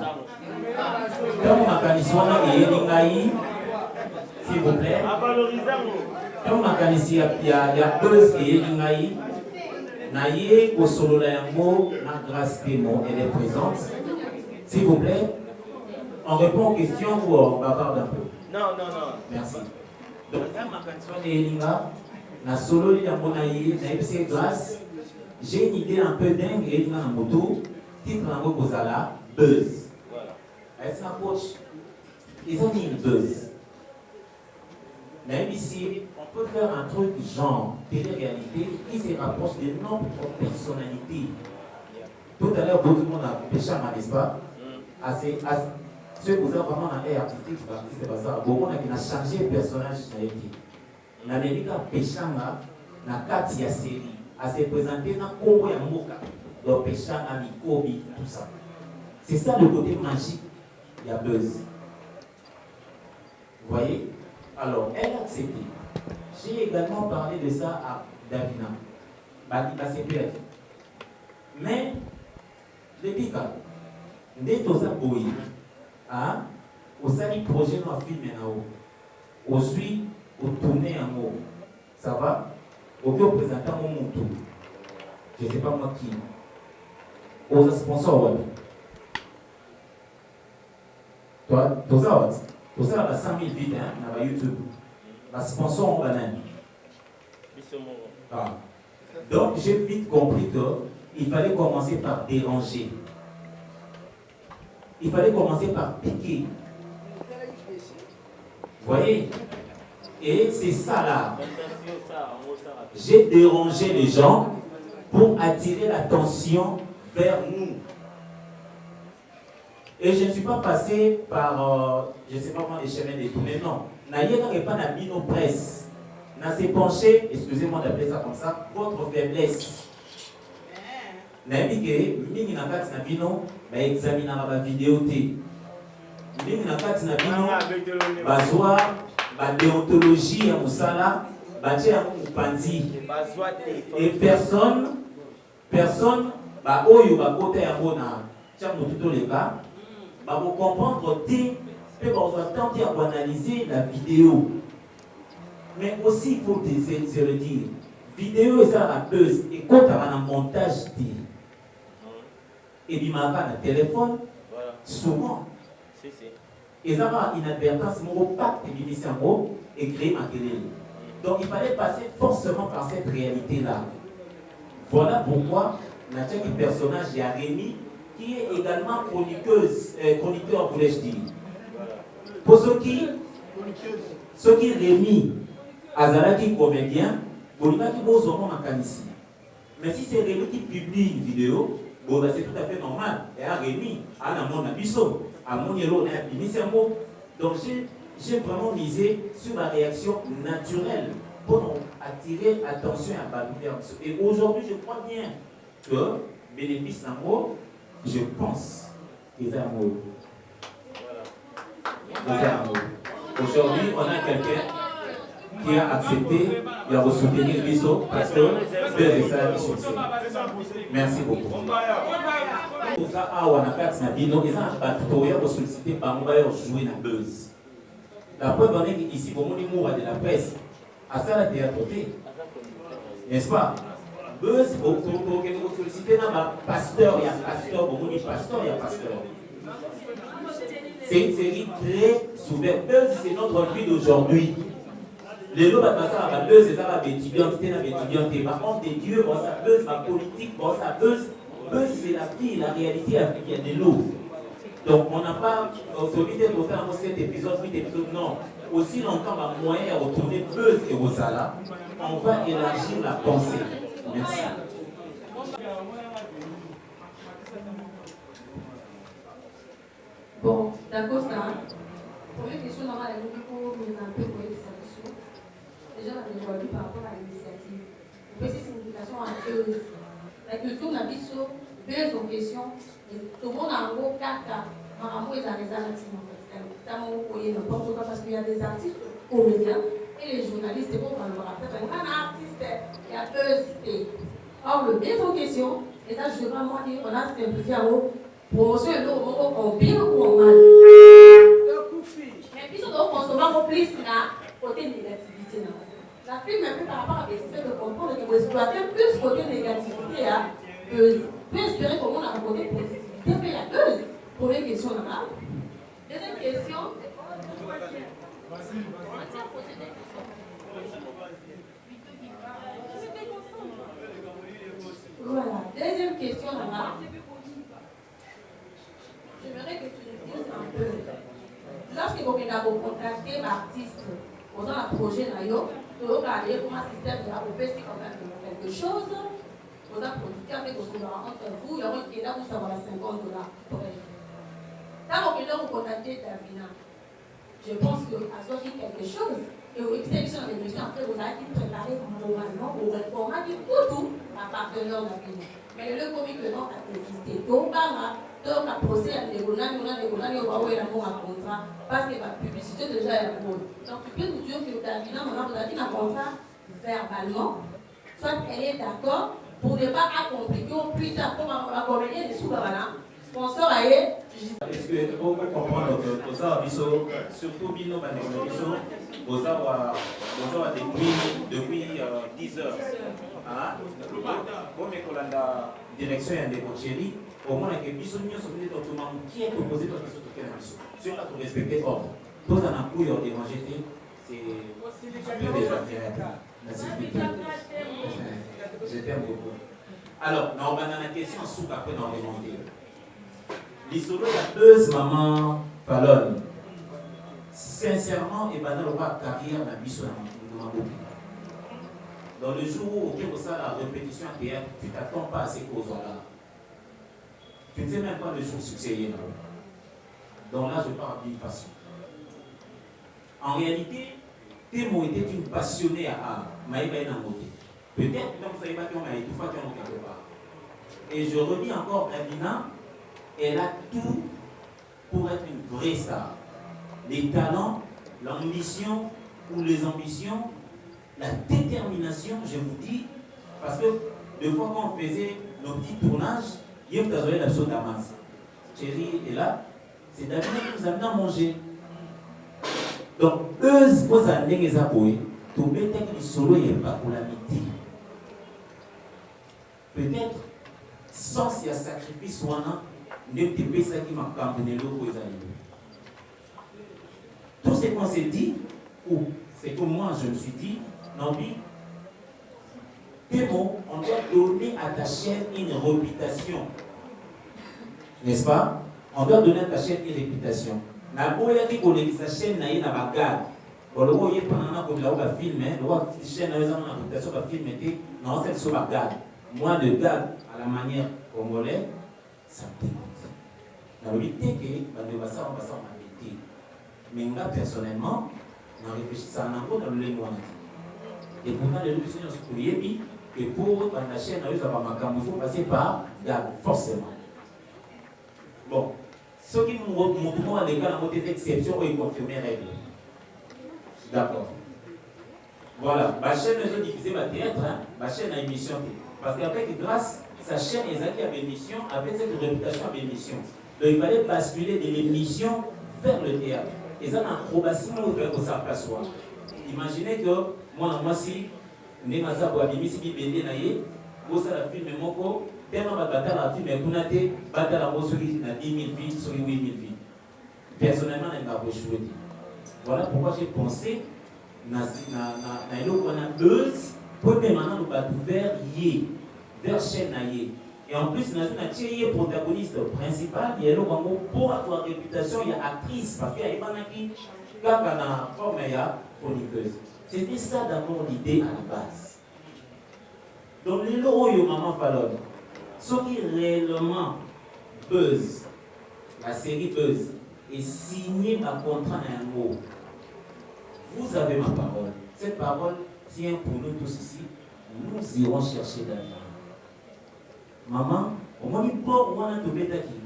Quand on a Kaniswana et Yélinga, s'il vous plaît. Quand on a Kaniswana, il y a Buzz et Yélinga. Naye, au solo la yango, na grâce démon, elle est présente. S'il vous plaît, on répond aux questions ou on bavarde un peu? Non. Merci. Donc, quand on a Kaniswana et Yélinga, na solo li yango na ye na yebisi grâce j'ai une idée un peu dingue et na moto titre yango kozala buzz est-ce na coach ils ont dit une buzz na yebisi on peut faire un truc genre télé-réalité qui se rapproche de notre personnalité. Tout à l'heure beaucoup de monde a pêché n'est-ce pas ceux qui ont vraiment un air artistique c'est pas ça beaucoup qui a changé le personnage na yebisi na lelika peshanga na kati ya série à se présenter na kombo ya mboka donc peshanga mikobi tout ça c'est ça le côté magique il y a Buzz. Vous voyez alors elle a accepté. J'ai également parlé de ça à Davina mais le pika nde toza boyi osali projet no film na o osui au tourner un mot, ça va? Au représentant mon mouton, je ne sais pas moi qui. Aux sponsors, ouais. Toi, tout ça, va 100 000 vides, hein, dans YouTube. Les sponsors, on va donc, j'ai vite compris qu'il fallait commencer par déranger. Il fallait commencer par piquer. Vous voyez? Et c'est ça là. J'ai dérangé les gens pour attirer l'attention vers nous. Et je ne suis pas passé par, je ne sais pas moi, les chemins détournés, non. Naïe n'a pas d'habit nos presse. N'a s'est penché, excusez-moi d'appeler ça comme ça, votre faiblesse. Naïe que, mingi na kati na bino, ba examina ma vidéo te. Mingi na kati na bino, bazwa la déontologie à Moussala, et personne, bah oyo bah côté à bona, tiens tout les gars, bah vous comprendre peut tenter à analyser la vidéo, mais aussi il faut se le dire, vidéo et ça la Buzz et quand on a un montage et bien ma téléphone, souvent. Et ça va inadvertance, mon pacte et créer ma télé. Donc il fallait passer forcément par cette réalité-là. Voilà pourquoi on a un personnage, il y a Rémi, qui est également chroniqueur, voulais-je dire. Pour ceux qui Rémi, Azalaki comédien, mais si c'est Rémi qui publie une vidéo, bon, ben, c'est tout à fait normal. Et à Rémi, à la monde à mon yellow, donc j'ai vraiment misé sur la réaction naturelle pour attirer l'attention à Balou. Et aujourd'hui, je crois bien que bénéfice d'amour, je pense qu'ils amour. Aujourd'hui, on a quelqu'un qui a accepté de soutenir Bisso parce que c'est ça qui succès. Merci beaucoup. Tout ça, on a fait ça, ils ont sollicité par moi jouer la Buzz. La preuve en est qu'ici, pour mon humour de la presse, à ça la théâtre, n'est-ce pas? Buzz, pour solliciter un pasteur, il y a pasteur, pour mon pasteur, il y a pasteur. C'est une série très ouverte. Buzz, c'est notre vie d'aujourd'hui. Les lots, ça, Buzz, c'est ça, l'étudiant, par contre, des dieux, ça Buzz, ma politique, ça Buzz, c'est la vie, la réalité africaine des lots. Donc, on n'a pas autorité de faire 7 épisodes, 8 épisodes, non. Aussi longtemps, on a moyen de retourner Buzz et Rosala, on va élargir la pensée. Merci. Bon, d'accord, ça. Première question, on va aller au niveau un peu pour les satisfactions. Déjà, on a aujourd'hui par rapport à l'initiative. Vous pouvez signification en Buzz. La culture n'a pas sur Buzz en question. Tout le monde a un gros 4 ans. Maman, ils ont les arrêtés. ça m'a envoyé n'importe quoi parce qu'il y a des artistes comédiens et les journalistes, c'est bon, on va le rappeler. Un artiste, il y a ESP. Or, le bien en question, et ça, je vais vraiment dire, on a simplifié à vous, promotion et l'eau, en bien ou en mal. Mais puis, on doit consommer plus là, côté négativité. La film, même par rapport à l'espèce de comprendre que vous exploitez plus côté négativité, peut espérer comment on a un côté positivité, mais il y a deux. Première question là-bas. Deuxième question. Voilà, deuxième question là-bas. J'aimerais que tu nous dises un peu. Lorsque vous avez contacté l'artiste, vous avez un projet là, vous avez regardé comment un système de la OPC quand même quelque chose. Vous avez produit avec vos entre vous, il y a un qui est là pour savoir $50. Quand vous contactez Davina, je pense qu'à ce qu'il y a quelque chose. Et vous écoutez sur l'émission, après vous avez préparé moralement au format du tout appartenant à Davina. Mais le comique, le nom a existé. Donc, à procès à Négonani, on va ouvrir un contrat parce que la publicité déjà est bonne. Donc, tu peux nous dire que Davina, maintenant, vous avez dit un contrat verbalement, soit elle est d'accord pour ne pas accomplir que plus tard, comme on va combien de sous sponsor à elle. Est-ce que vous pouvez comprendre que vous avez surtout Bino Banegomiso, vous avez depuis 10 heures. Comme la direction est de au moins que Biso nous sommes qui est proposé par Biso. Sur la respecter ordre. Tous en un coup, ils ont dérangé, c'est déjà merci. Je t'aime beaucoup. Alors, on va dans la question sous après dans les monter. L'histoire de deux mamans Fallon. Sincèrement, et pendant le carrière n'a Biso dans ma boucle. Dans le jour où tu as la répétition à théâtre, tu ne t'attends pas à ces causes-là. Tu ne sais même pas le jour succès. Donc là, je parle d'une passion. En réalité, Témo était une passionnée à art. Maïba Namoté. Peut-être que vous savez pas qu'on a tout fait quelque part. Et je redis encore, Davina, elle a tout pour être une vraie star. Les talents, l'ambition ou les ambitions, la détermination, je vous dis, parce que des fois quand on faisait nos petits tournages, il y a eu la sauce d'Amas. Chérie est là, c'est Davina qui nous amène à manger. Donc, eux, vous avez des aboués, tout le monde qui solo n'est pas pour l'amitié. Peut-être, sans ce sacrifice, on a ne pas ça qui m'a campané l'eau pour les animaux. Tout ce qu'on s'est dit, ou c'est que moi je me suis dit, non, c'est bon, on doit donner à ta chaîne une réputation. N'est-ce pas? On doit donner à ta chaîne une réputation. Na boya qui connaît sa chaîne na yena bagad. Bon le voyez pendant que la va filmer, le chaîne na yena na réputation va filmer non c'est sur bagad. Moi de gad à la manière congolaise, ça me dégoûte. Na vérité que ba de basa on va s'en embêter. Mais moi personnellement, na réfléchi ça na ko na le moi. Et pourtant les seigneurs se couiller que pour la chaîne na yena ba makambo il faut passer par gad forcément. Bon, ceux qui nous montrent à l'école en mode d'exception, ils confirment les règles. D'accord. Voilà, ma chaîne est diffusée ma théâtre, ma chaîne a émission. Parce qu'avec grâce, sa chaîne est acquis à l'émission, avec cette réputation à l'émission. Donc il fallait basculer de l'émission vers le théâtre. Et ça, dans l'acrobatie, on veut que ça passe. Imaginez que moi, si je suis la film moko tellement batala la film kunate batala mosuri na 10 000 vies sur 8 000 vies. Personnellement, je n'ai pas joué. Voilà pourquoi j'ai pensé na buzz pour que maintenant nous battre vers chaîne naie. Et en plus, nous avons un protagoniste principal, il y a pour avoir réputation, il y a actrice parce qu'il y a qui quand on a forme il y a chroniqueuse. C'était ça d'abord l'idée à la base. Donc les lots yo maman Fallon, ce qui réellement buzz, la série buzz, et signé ma contrat à un mot. Vous avez ma parole. Cette parole tient pour nous tous ici. Nous irons chercher Davina. Maman, au moins il faut on a trouvé qui.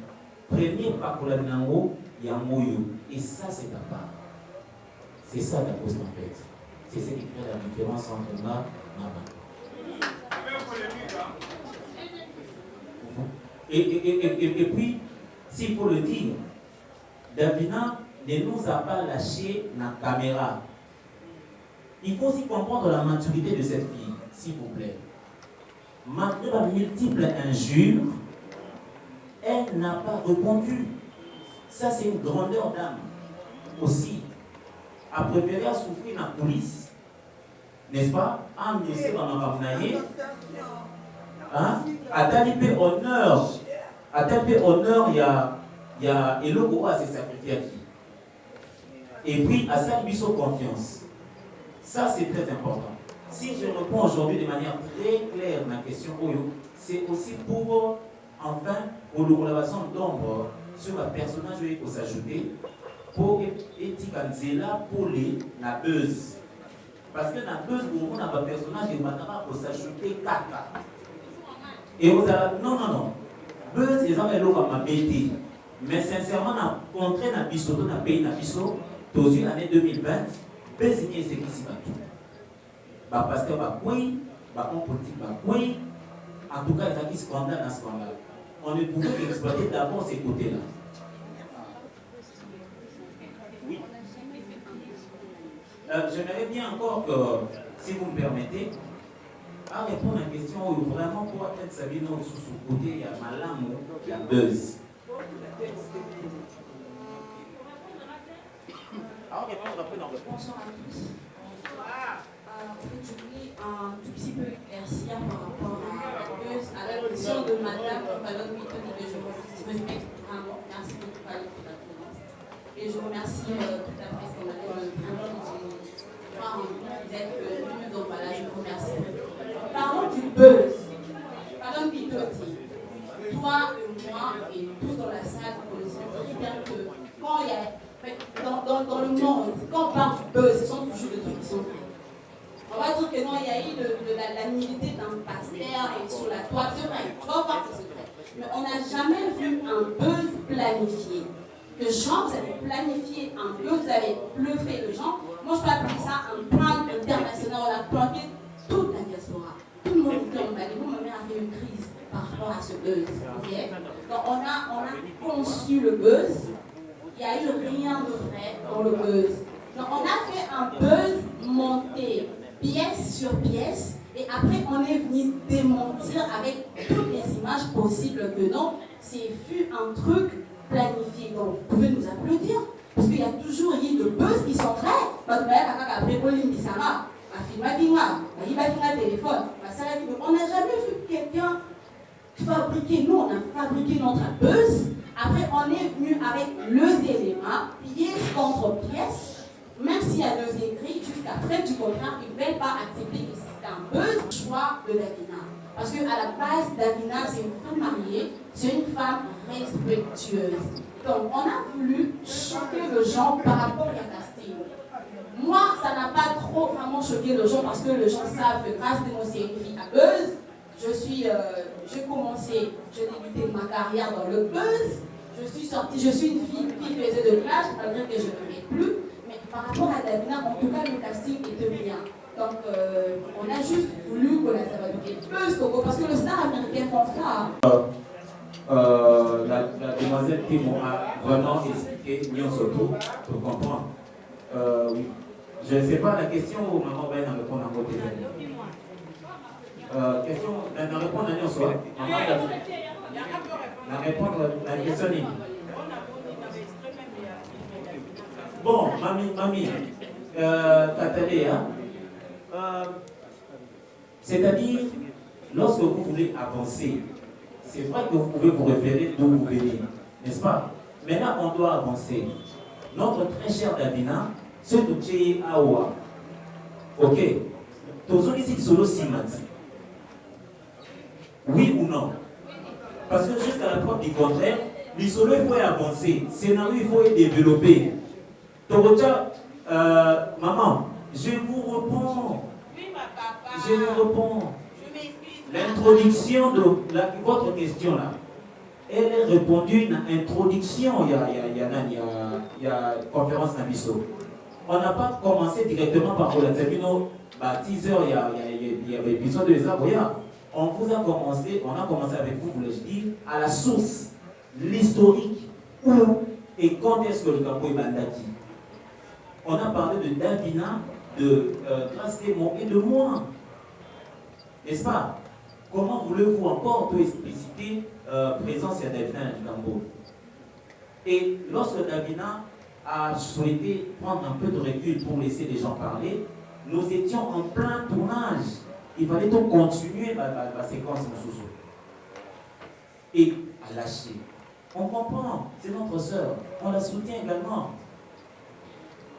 premier parcours nango ya moyo. Et ça c'est ta part. C'est ça la cause en fait. C'est ce qui fait la différence entre ma et puis, s'il faut le dire, Davina ne nous a pas lâché la caméra. Il faut aussi comprendre la maturité de cette fille, s'il vous plaît. Malgré la multiple injures, elle n'a pas répondu. Ça, c'est une grandeur d'âme aussi. A préféré à souffrir dans la police, n'est-ce pas? En laissant dans la famille, à tel honneur, il y a Eloko à se sacrifier à qui? Et puis à ça, il lui confiance. Ça, c'est très important. Si je réponds aujourd'hui de manière très claire à ma question, c'est aussi pour, enfin, pour l'évaluation d'ombre sur un personnage qui peut s'ajouter pour Etikanzela pour la buzz. Parce que la buzz, pour un personnage qui peut s'ajouter 4. Et vous allez, non. Buzz, ils ont un bêté. Mais sincèrement, on a montré dans le pays, dans l'année 2020, Buzz, c'est ce qui s'y passe. Parce que on politique, en tout cas, il y a un scandale dans scandale. On ne pouvait exploiter d'abord ces côtés-là. Oui. J'aimerais bien encore que, si vous me permettez, à répondre à la question où vraiment pour atteindre Sabino sous ce côté, il y a Malam, il y a Buzz. Alors, répondre un peu dans le Bonsoir à tous. Je voulais un tout petit peu éclaircir par rapport à la question de Madame Ballon Mitoni que je respecte vraiment. Merci beaucoup pour la présence. Et je remercie toute la presse qu'on a fait vous êtes venus, donc voilà, je vous remercie. Parlons du buzz. Madame Pitoti, toi et moi et tous dans la salle, vous connaissez très bien que quand il y a dans le monde, quand on parle du buzz, ce sont toujours des trucs qui sont faits. On va dire que non, il y a eu la nudité d'un pasteur et sur la toile, c'est vrai, tu vas voir que c'est vrai. Mais on n'a jamais vu un buzz planifié. Que genre, vous avez planifié un buzz, vous avez bluffé le genre. Moi, je peux appeler ça un plan international. On a planqué toute la diaspora. Tout le monde dit en Mali, ma mère a fait une crise par rapport à ce buzz. Okay? Donc, on a conçu le buzz. Il n'y a eu rien de vrai dans le buzz. Donc, on a fait un buzz monté pièce sur pièce. Et après, on est venu démentir avec toutes les images possibles que non, c'est fut un truc planifié. Donc, vous pouvez nous applaudir. Parce qu'il y a toujours eu de buzz qui sont vrais. On n'a jamais vu quelqu'un fabriquer. Nous, on a fabriqué notre buzz. Après, on est venu avec les éléments, pièce contre pièce. Même s'il y a deux écrits, jusqu'à preuve du contraire, ils ne veulent pas accepter que c'est un buzz choix de Davina. Parce qu'à la base, Davina, c'est une femme mariée, c'est une femme respectueuse. Donc, on a voulu choquer le gens par rapport à casting. Moi, ça n'a pas trop vraiment choqué les gens parce que les gens savent que grâce à moi, c'est une fille à buzz. J'ai commencé, j'ai débuté ma carrière dans le buzz. Je suis une fille qui faisait de clash, malgré que je ne fais plus. Mais par rapport à Davina, en tout cas, le casting était bien. Donc, on a juste voulu que ça va durer plus, parce que le star américain font ça. La demoiselle qui m'a vraiment expliqué, Nyon surtout, pour comprendre. Oui. Je ne sais pas la question où maman va répondre à côté. Question, la répondre à Nyon soit. Maman la répondre à la question. Bon, mamie, Tatale, c'est-à-dire, lorsque vous voulez avancer, c'est vrai que vous pouvez vous référer d'où vous venez, n'est-ce pas? Maintenant, on doit avancer. Notre très cher Davina, ce que Awa, ok, tous ici solo simati. Oui ou non? Parce que jusqu'à la preuve du contraire, les solo il faut avancer, le scénario il faut développer. Torocha, maman, je vous réponds. Je vous réponds. L'introduction de votre question là. elle a répondu à une introduction, il y a conférence Nabiso. On n'a pas commencé directement par Olanzavino, 10 heures, il y avait l'épisode de les Aboya. On a commencé avec vous, voulais-je dire, à la source, l'historique, où et quand est-ce que le Campo est bandaki. On a parlé de Davina, de Grâce-Témoin et de moi. N'est-ce pas? Comment voulez-vous encore tout expliciter présence de Davina du Campo? Et lorsque Davina a souhaité prendre un peu de recul pour laisser les gens parler, nous étions en plein tournage. Il fallait donc continuer la séquence sous. Et à lâcher. On comprend, c'est notre sœur, on la soutient également.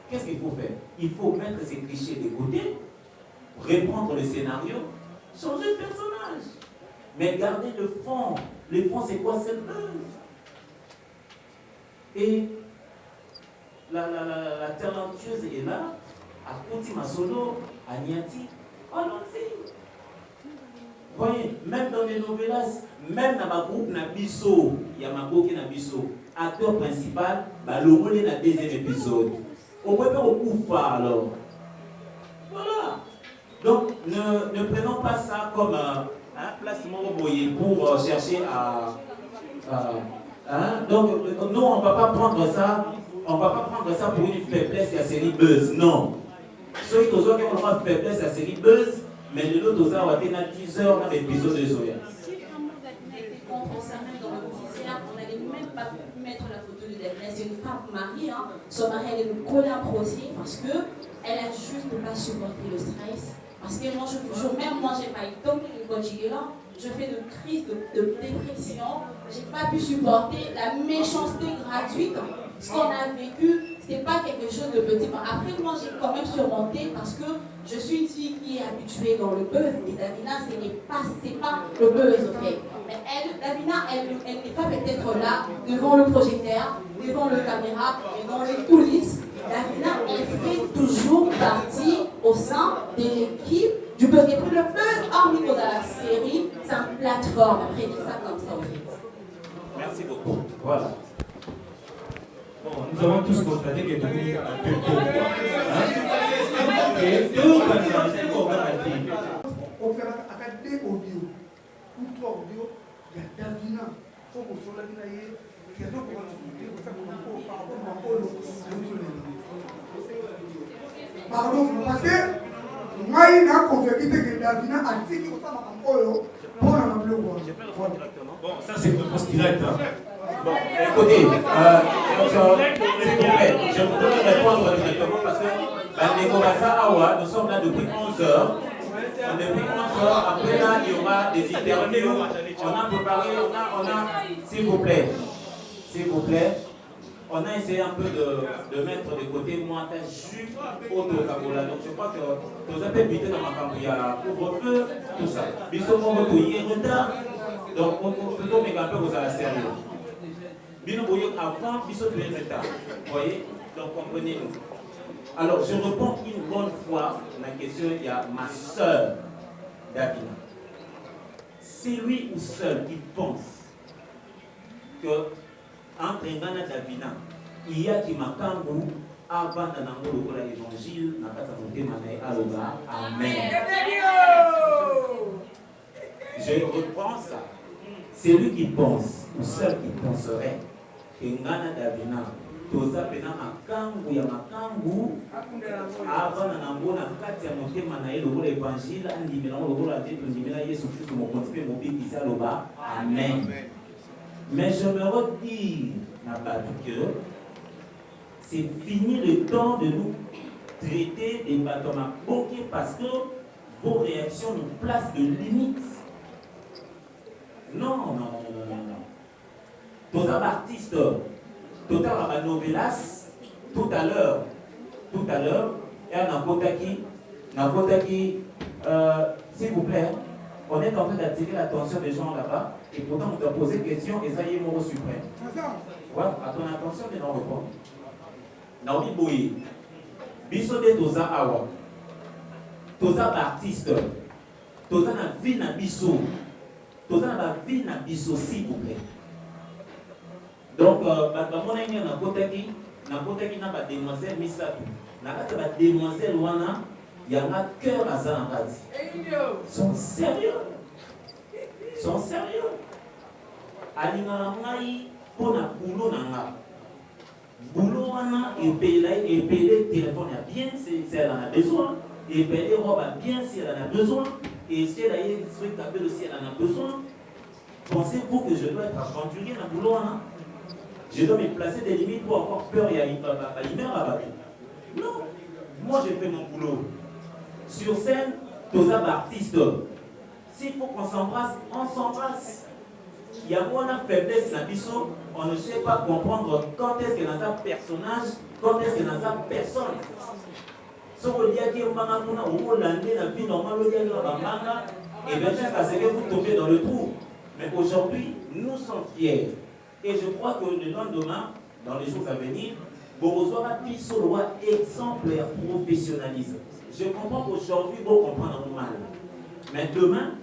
Qu'est-ce qu'il faut faire? Il faut mettre ces clichés de côté, reprendre le scénario, changer de personnage. Mais garder le fond. Le fond, c'est quoi? C'est le buzz. Et la talentueuse est là, à Kouti Masolo, à Niati. Allons-y. Voyez, même dans les novelas, même dans ma groupe Nabiso, il y a ma groupe Nabiso, acteur principal, le rôle est dans le deuxième épisode. On peut faire au coup phare alors. Voilà. Donc, ne prenons pas ça comme un placement pour chercher à. Donc, nous, on ne va pas prendre ça. On ne va pas prendre ça pour une faiblesse de la série Buzz. Non. Ceux qui ont une faiblesse de la série Buzz, mais de l'autre, on a été 10 heures dans l'épisode de Zoya. Si vraiment Davina était contre ça, même dans le teaser, on n'allait même pas mettre la photo de Davina. C'est une femme mariée. Hein. Son mari, elle est le colère procès parce qu'elle a juste ne pas supporter le stress. Parce que moi, même moi, j'ai failli tomber le coaching là. Je fais de crise de dépression. Je n'ai pas pu supporter la méchanceté gratuite. Ce qu'on a vécu, ce n'est pas quelque chose de petit. Après, moi, j'ai quand même surmonté parce que je suis une fille qui est habituée dans le buzz. Et Davina, ce n'est pas le buzz, en fait. Mais Davina, elle n'est pas peut-être là, devant le projecteur, devant le caméra, et dans les coulisses. Davina, elle fait toujours partie au sein de l'équipe du buzz. Et puis le buzz, hormis dans la série, c'est une plateforme. Après, dit ça comme ça, en fait. Merci beaucoup. Voilà. Bon, nous avons tous constaté que tout est un peu tôt. Et tout on fera à 2 audio ou 3 audio, il y a Davina, il faut qu'on soit là, il y a d'autres pardon, parce que moi, il a convaincu que Davina a dit qu'il faut ça pour la bleu. Bon, ça c'est une réponse directe. Bon, écoutez, s'il vous plaît, je voudrais répondre directement parce que nous sommes là depuis 11 heures. Depuis 11 heures, après là, il y aura des interviews. On a préparé, s'il vous plaît, on a essayé un peu de mettre de côté moi, juste au Kabola. Donc je crois que vous avez évité dans ma campagne, il y a couvre-feu, tout ça. Mais ce moment où il y a retard, donc on peut plutôt mettre un peu vous à la sérieux. Avant, il y a retard. Vous voyez? Donc comprenez-nous. Alors je réponds une bonne fois à la question, il y a ma soeur Davina. C'est lui ou seul qui pense que entre Ngana et Davina, il y a qui m'a kangou avant d'annoncer l'évangile, n'a pas monté mané à l'Oba. Amen. Je reprends ça. C'est lui qui pense, ou seul qui penserait, que Ngana Davina, toza pena makangu ya makangu avant d'annoncer kati ya monté mané l'évangile, andimela lokola Dieu, andimela Yesu Christ mon continuer mon bébé à l'Oba. Amen. Mais je me redis que c'est fini le temps de nous traiter des bâtons à bloquer parce que vos réactions nous placent de limites. Non. Tous les artistes, tout à l'heure, novelas, tout à l'heure, et n'importe qui, s'il vous plaît, on est en train d'attirer l'attention des gens là-bas. Et pourtant, on doit poser question et ça y est, mon suprême. Ouais, à ton attention, mais non, répond. Naomi Boye, biso de toza awa, toza artiste, toza na vie na biso, toza na vie na biso, s'il vous plaît. Donc, mon ami na kotaki na ba demoiselle misato. Na kata ba demoiselle wana yanga cœur à ça en sont sérieux. Sont sérieux. Alingana ngai pona boulot na nga. Boulot wana epele téléphone a bien si elle en a besoin. Epele robe a bien si elle en a besoin. Et si elle a eu des trucs à aussi elle en a besoin. Pensez-vous que je dois être aventurier dans le boulot wana? Je dois me placer des limites pour avoir peur il y a une meurt. Non. Moi j'ai fait mon boulot. Sur scène, tous les artistes. S'il faut qu'on s'embrasse, on s'embrasse. Il y a une faiblesse dans Bisso, on ne sait pas comprendre quand est-ce que dans un personnage, quand est-ce que dans une personne. Si vous dites que vous avez la vie normale, et bien parce que vous tombez dans le trou. Mais aujourd'hui, nous sommes fiers. Et je crois que le lendemain, dans les jours à venir, Boroswara Bisso doit exemplaire professionnalisme. Je comprends qu'aujourd'hui, vous comprenez mal. Mais demain,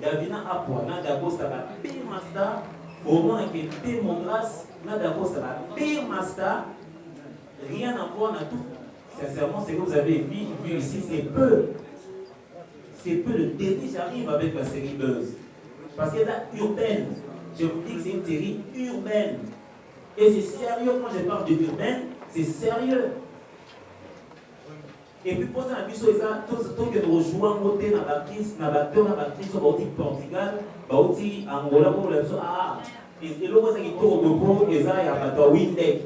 Davina Apoana, Dagosta, pire master, au moins que pire mon grâce, Nadagosta, pire master, rien à voir à tout. Sincèrement, ce que vous avez vu ici, c'est peu. C'est peu. Le dernier, j'arrive avec la série Buzz. Parce qu'elle est urbaine. Je vous dis que c'est une série urbaine. Et c'est sérieux quand je parle de urbaine, c'est sérieux. Et puis pour ça, tout que nous rejoignons côté dans l'actrice, dans l'acteur, dans l'actrice, au Portugal, au Angola, pour le et l'autre c'est qui tourne au groupe, et ça, il y a pas de Windex.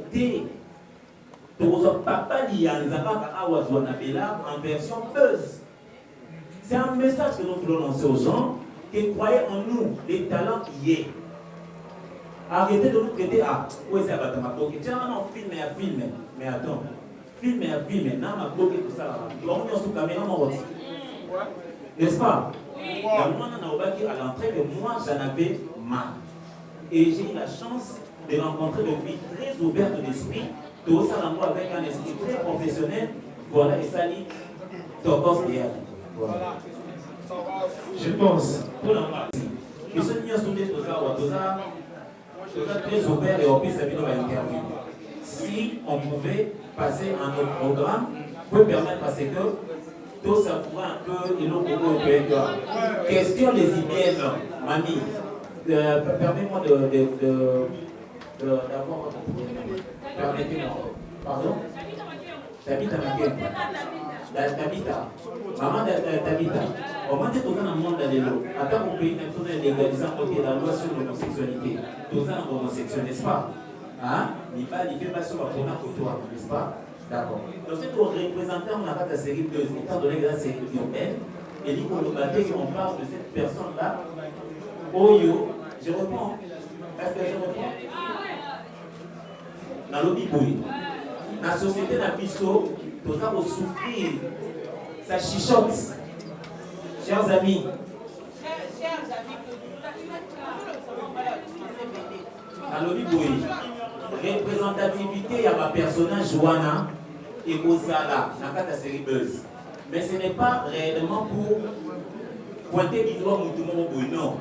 Donc, papa Lianzaka Awazuanabela en version Buzz. C'est un message que nous voulons lancer aux gens qui croyaient en nous, les talents qui y est. Arrêtez de nous traiter à où est-ce que ma bloqué. Tiens, non, filme. Mais attends. Filme, non, ma bloqué tout ça là. On est sous caméra, mon rôti. N'est-ce pas? La moi, on a à l'entrée, mais moi, j'en avais marre. Et j'ai eu la chance de rencontrer une fille très ouverte d'esprit, tout ça avec un esprit très professionnel. Voilà, et ça dit, Tokos et voilà. Je pense, pour la partie, je suis venu à soutenir tout ça, très ouvert et on peut s'appuyer dans l'interview. Si on pouvait passer à notre programme, peut permettre parce que tout ça pourrait un peu, et l'autre peut être. Question des IBM, mamie. Permets-moi d'avoir votre problème. Permettez-moi. Pardon? Tabita Makem. Tabita. Maman Tabita. On m'a dit que dans le monde de l'eau, à tant qu'on pays national légalisant la loi sur l'homosexualité, tout ça en homosexuel, n'est-ce pas? Hein? Il ne fait pas sur la première photo, n'est-ce pas? D'accord. Donc, c'est pour représenter, on a pas la série 2, étant donné que la série urbaine, et dit qu'on parle de cette personne-là. Oyo, je reprends. Est-ce que je reprends? Dans l'Obiboui, dans la société d'Abisso, tout ça pour souffrir, ça chichote. Chers amis, dans l'Obiboui, représentativité à ma personnage Joana et Kozala, dans la série Buzz. Mais ce n'est pas réellement pour pointer du doigt Moutoumou, non.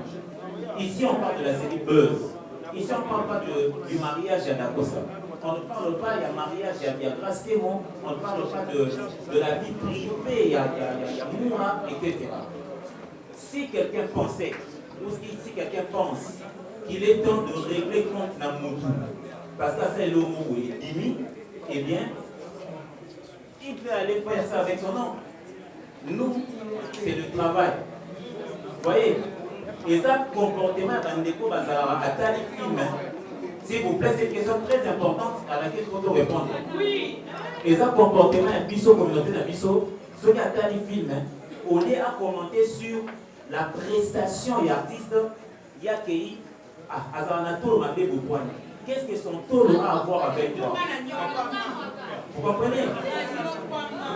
Ici, on parle de la série Buzz. Ici, on ne parle pas du mariage à Dakosa. On ne parle pas, il y a mariage, il y a grâce témoin. On ne parle pas de la vie privée, il y a Moura, etc. Si quelqu'un pensait, ou si quelqu'un pense qu'il est temps de régler contre la Moutou, parce que c'est le mot où il est dimi, eh bien, il peut aller faire ça avec son nom. Nous, c'est le travail. Vous voyez? Et ça, comportement dans les cours à tali film. S'il vous plaît, c'est une question très importante à laquelle il faut répondre. Et ça, comportement à Bisso, communauté de Bisso, ce qui a tali film, au lieu à commenter sur la prestation et artiste, il y a qui a Azanato m'a fait beaucoup. Qu'est-ce que son taux a à voir avec toi? Vous comprenez?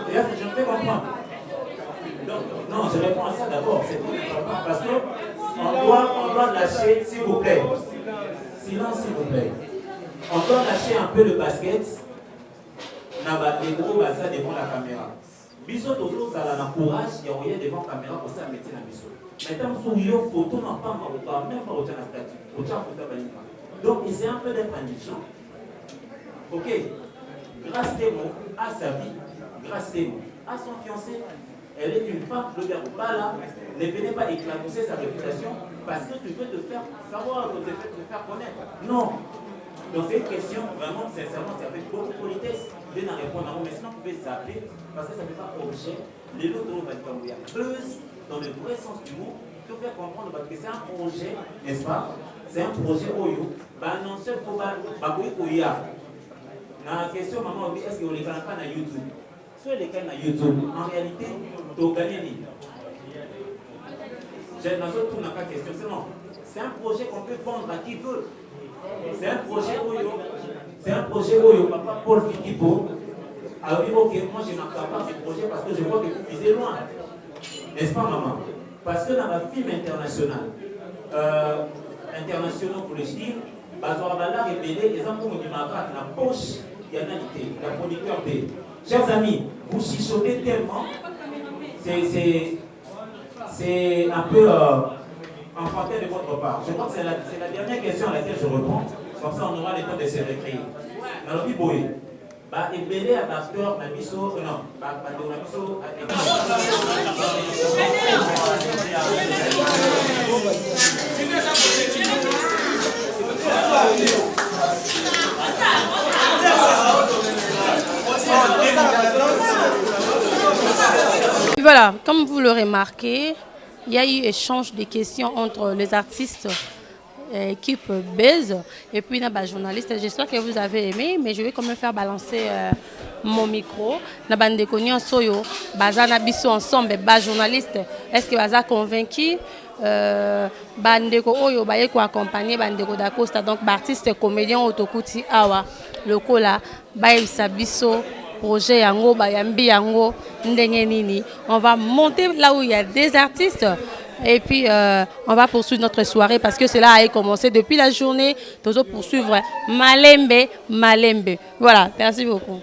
Et là, je me fais comprendre. Non, je réponds à ça d'abord. C'est important parce que on doit lâcher, s'il vous plaît. Silence, s'il vous plaît. On doit lâcher un peu le basket. Les gros ça devant la caméra. Biso toujours ça a courage, il y a rien devant la caméra pour ça mettre la biso. Maintenant, sur une photo, on n'a pas même pas retenu la statue. Retient photo balima. Donc, essaie un peu d'être indulgent. Ok. Grâce Thémo a sa vie, grâce Thémo a son fiancé. Elle est une femme, je ne veux pas là, ne venez pas éclabousser sa réputation parce que tu veux te faire savoir, te faire connaître. Non. Donc c'est une question, vraiment, sincèrement, c'est avec beaucoup de politesse de nous répondre à vous. Mais sinon, vous pouvez s'appeler parce que ça ne fait pas objet. Les lots de l'Ovalicambouya buzz dans le vrai sens du mot. Il faut faire comprendre parce que c'est un projet, n'est-ce pas? C'est un projet Oyo. Non seulement pour Oya. La question, maman, est-ce qu'on les gagne pas dans YouTube? Soit les gagne dans YouTube, en réalité, tu as gagné. J'ai dans autre tour, pas question. C'est un projet qu'on peut vendre à qui veut. C'est un projet Oyo. C'est un projet Oyo. Papa Paul Fikipo a dit ok, moi je n'entends pas ce projet parce que je vois que vous visez loin. N'est-ce pas, maman? Parce que dans la film internationale, internationaux pour le dire, Bazoabala répété, les enfants du Maroc, la poche, il y en a été, la producteur B. Chers amis, vous chichotez tellement, c'est un peu enfantin de votre part. Je crois que c'est la dernière question à laquelle je réponds, comme ça on aura le temps de se récréer. Alors, Biboé, et belé à l'acteur, la misso, non, pas de la misso, Voilà, comme vous le remarquez, il y a eu échange de questions entre les artistes équipe Buzz et puis les journalistes. J'espère que vous avez aimé, mais je vais quand même faire balancer mon micro. Na bande connu en soyo, bazana biso ensemble, bas journaliste. Est-ce que baza convaincu? Bandeko oyo baye ko accompagner bandeko d'Acosta, donc artiste comédien autokuti awa lokola baye sabiso projet yango bayambi yango ndenge nini. On va monter là où il y a des artistes. Et puis, on va poursuivre notre soirée parce que cela a commencé depuis la journée. Nous allons poursuivre Malembe. Voilà, merci beaucoup.